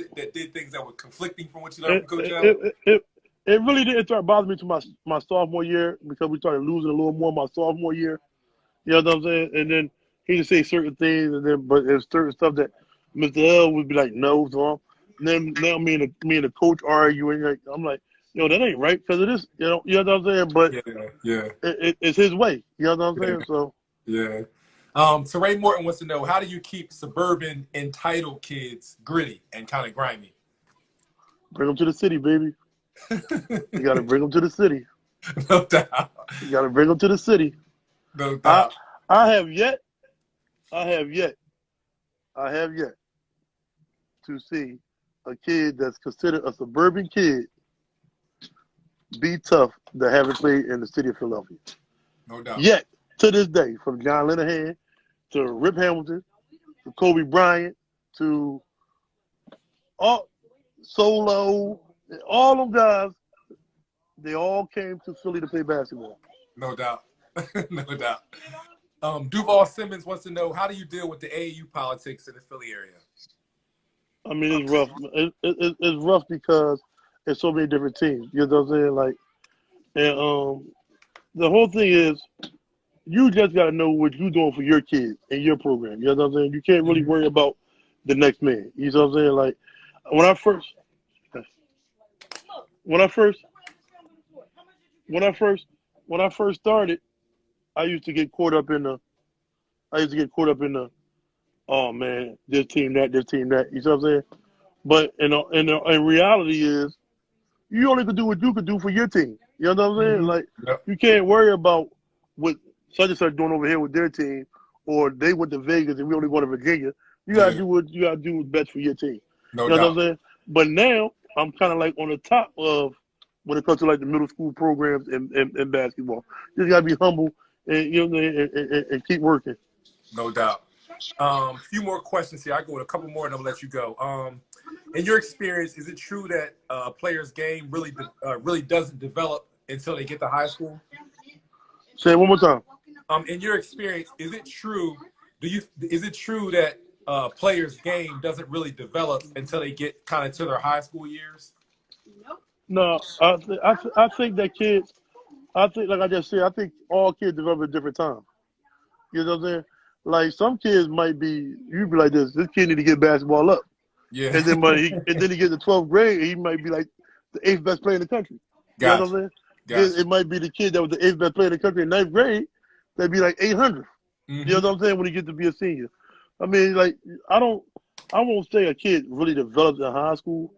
things that were conflicting from what you learned from Coach L? It really didn't start bothering me to my sophomore year, because we started losing a little more my sophomore year. You know what I'm saying? And then he would say certain things, and then but there's certain stuff that Mr. L would be like, no, it's wrong. And then now me and the coach arguing. Like, I'm like, yo, that ain't right because of this. You know what I'm saying? But yeah. It's his way. You know what I'm saying? So yeah. So Ray Morton wants to know, how do you keep suburban entitled kids gritty and kind of grimy? Bring them to the city, baby. You got to bring them to the city. No doubt. You got to bring them to the city. No doubt. I have yet to see a kid that's considered a suburban kid be tough that haven't played in the city of Philadelphia. No doubt. Yet, to this day, from John Linehan to Rip Hamilton to Kobe Bryant to Solo, all them guys, they all came to Philly to play basketball. No doubt. No doubt. Duval Simmons wants to know, how do you deal with the AAU politics in the Philly area? I mean, it's rough. It's rough because there's so many different teams. You know what I'm saying? Like, and the whole thing is, you just got to know what you're doing for your kids and your program. You know what I'm saying? You can't really worry about the next man. You know what I'm saying? Like, when I first started, I used to get caught up in the, oh man, this team that. You know what I'm saying? But in reality is, you only could do what you could do for your team. You know what I'm saying? Like, you can't worry about what such and such doing over here with their team, or they went to Vegas and we only going to Virginia. You gotta do what you gotta do what's best for your team. No you know doubt. what I'm saying? But now I'm kind of like on the top of when it comes to like the middle school programs and basketball. You just gotta be humble and and keep working. No doubt. A few more questions here. I go with a couple more and I'll let you go. In your experience, is it true that a player's game really doesn't develop until they get to high school? Say it one more time. In your experience, is it true? Is it true that a player's game doesn't really develop until they get kind of to their high school years? No, I think that kids. I think, like I just said, I think all kids develop at different times. You know what I'm saying? Like, some kids might be, you'd be like this kid need to get basketball up. Yeah. And then he gets to 12th grade, he might be like the 8th best player in the country. You know Gotcha. what I'm saying? Gotcha. Then it might be the kid that was the 8th best player in the country in 9th grade. That'd be like 800. Mm-hmm. You know what I'm saying? When you get to be a senior. I mean, like, I won't say a kid really develops in high school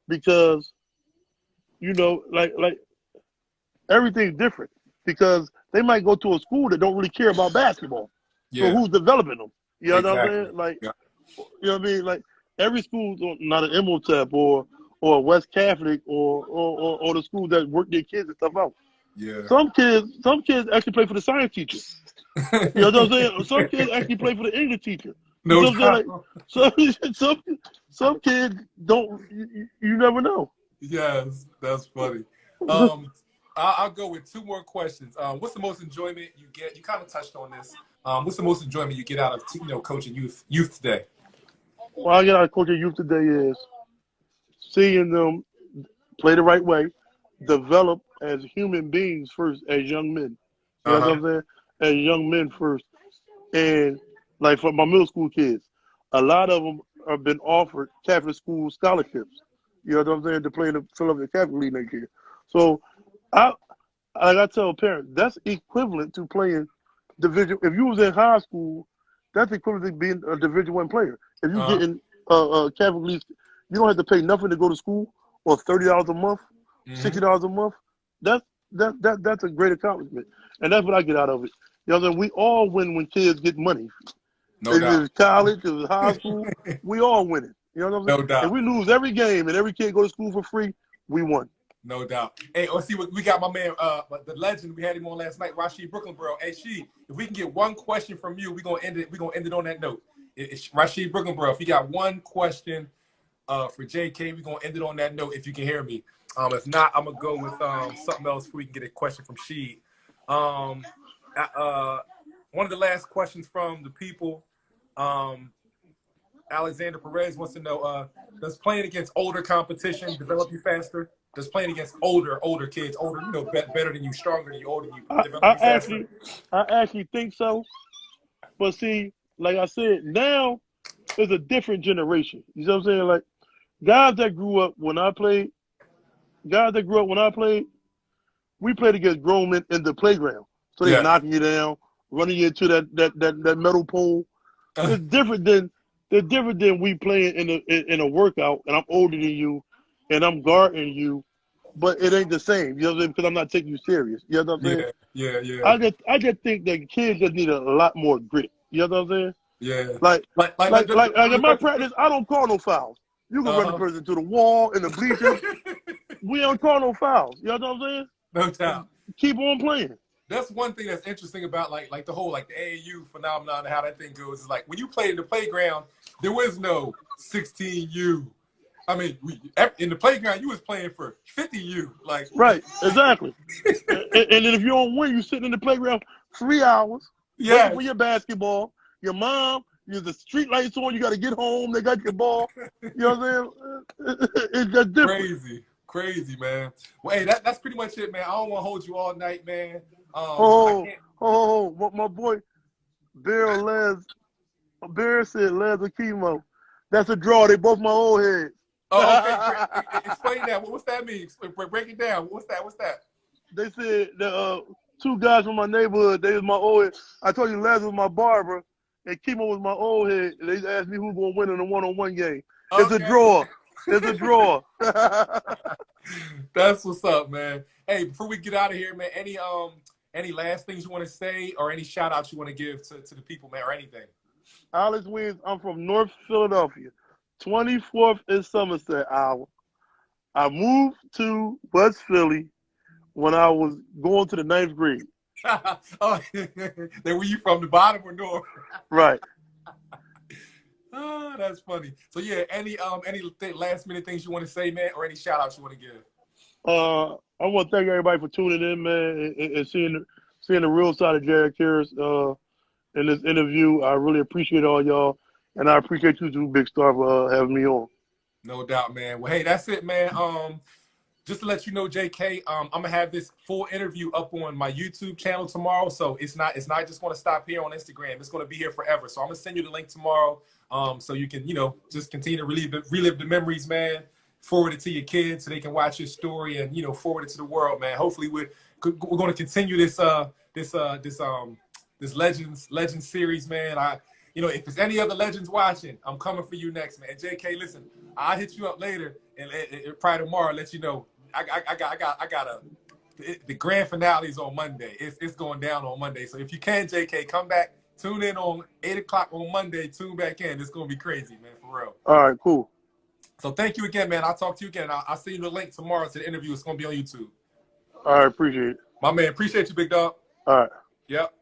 because, you know, like everything's different because they might go to a school that don't really care about basketball. Yeah. So who's developing them? You know Exactly. what I'm saying? Like, yeah. you know what I mean? Like, every school's not an MOTEP or West Catholic or the school that work their kids and stuff out. Yeah. Some kids actually play for the science teacher. You know what I'm saying? Some kids actually play for the English teacher. No You know what I'm saying? Like, some kids don't. You never know. Yes, that's funny. I'll go with 2 more questions. What's the most enjoyment you get? You kind of touched on this. What's the most enjoyment you get out of coaching youth today? What I get out of coaching youth today is seeing them play the right way, develop as human beings first, as young men. You know what I'm saying? As young men first. And like for my middle school kids, a lot of them have been offered Catholic school scholarships. You know what I'm saying? To play in the Philadelphia Catholic League next year. So I tell parents, that's equivalent to playing division. If you was in high school, that's equivalent to being a Division I player. If you get in Catholic League, you don't have to pay nothing to go to school or $30 a month, $60 a month. That's a great accomplishment, and that's what I get out of it. You know what I'm saying? We all win when kids get money. No doubt. If it's college, if it's high school, we all win it. You know what I'm saying? No doubt. If we lose every game and every kid go to school for free, we won. No doubt. Hey, let's see what we got. My man, the legend. We had him on last night, Rashid Brooklyn, bro. Hey, if we can get one question from you, we're gonna end it. We're gonna end it on that note. It's Rashid Brooklyn, bro. If you got one question for JK, we're gonna end it on that note. If you can hear me. If not, I'm gonna go with something else before we can get a question from Sheed. One of the last questions from the people. Alexander Perez wants to know: does playing against older competition develop you faster? Does playing against older kids, better than you, stronger than you, older than you, develop you faster? I actually think so. But see, like I said, now it's a different generation. You know what I'm saying? Like guys that grew up when I played, we played against grown men in the playground. So they're knocking you down, running you into that metal pole. It's different than we playing in a workout, and I'm older than you, and I'm guarding you, but it ain't the same. You know what I'm saying? Because I'm not taking you serious. You know what I'm saying? Yeah. I just think that kids just need a lot more grit. You know what I'm saying? Yeah. Like in my practice, I don't call no fouls. You can run the person to the wall in the bleachers. We don't call no fouls. You know what I'm saying? No doubt. Keep on playing. That's one thing that's interesting about like the whole the AAU phenomenon and how that thing goes is like when you played in the playground, there was no 16U. I mean, in the playground, you was playing for 50U. Like right, exactly. and then if you don't win, you sitting in the playground 3 hours waiting for your basketball. Your mom, the street lights on. You got to get home. They got your ball. You know what I'm saying? It's just different. Crazy, man. Well, hey, that's pretty much it, man. I don't want to hold you all night, man. My boy, Bear said Les or chemo. That's a draw. They both my old heads. Oh, okay. Explain that. What's that mean? Break it down. What's that? They said the 2 guys from my neighborhood. They was my old head. I told you Les was my barber, and chemo was my old head. They asked me who's gonna win in a 1-on-1 game. Okay. It's a draw. It's a draw. That's what's up, man. Hey, before we get out of here, man, any last things you want to say or any shout outs you want to give to the people, man, or anything? Alex Williams, I'm from North Philadelphia. 24th in Somerset, Iowa. I moved to West Philly when I was going to the 9th grade. Oh, then were you from the bottom or north? Right. Oh, that's funny. So yeah, any last minute things you want to say, man, or any shout outs you want to give? I want to thank everybody for tuning in, man, and seeing the real side of JARETT KEARSE in this interview. I really appreciate all y'all, and I appreciate you too, Big Star, for having me on. No doubt, man. Well, hey, that's it, man. Just to let you know, JK, I'm gonna have this full interview up on my YouTube channel tomorrow. So it's not just gonna stop here on Instagram. It's gonna be here forever. So I'm gonna send you the link tomorrow, so you can just continue to relive the memories, man. forward it to your kids so they can watch your story and, you know, forward it to the world, man. Hopefully we're going to continue this Legends series, man. You know, if there's any other legends watching, I'm coming for you next, man. JK, listen, I'll hit you up later and probably tomorrow, let you know. The grand finale is on Monday. It's going down on Monday. So if you can, JK, come back, tune in on 8 o'clock on Monday. Tune back in. It's gonna be crazy, man, for real. All right, cool. So thank you again, man. I'll talk to you again. I'll send you the link tomorrow to the interview. It's gonna be on YouTube. All right, appreciate it. My man, appreciate you, big dog. All right. Yep.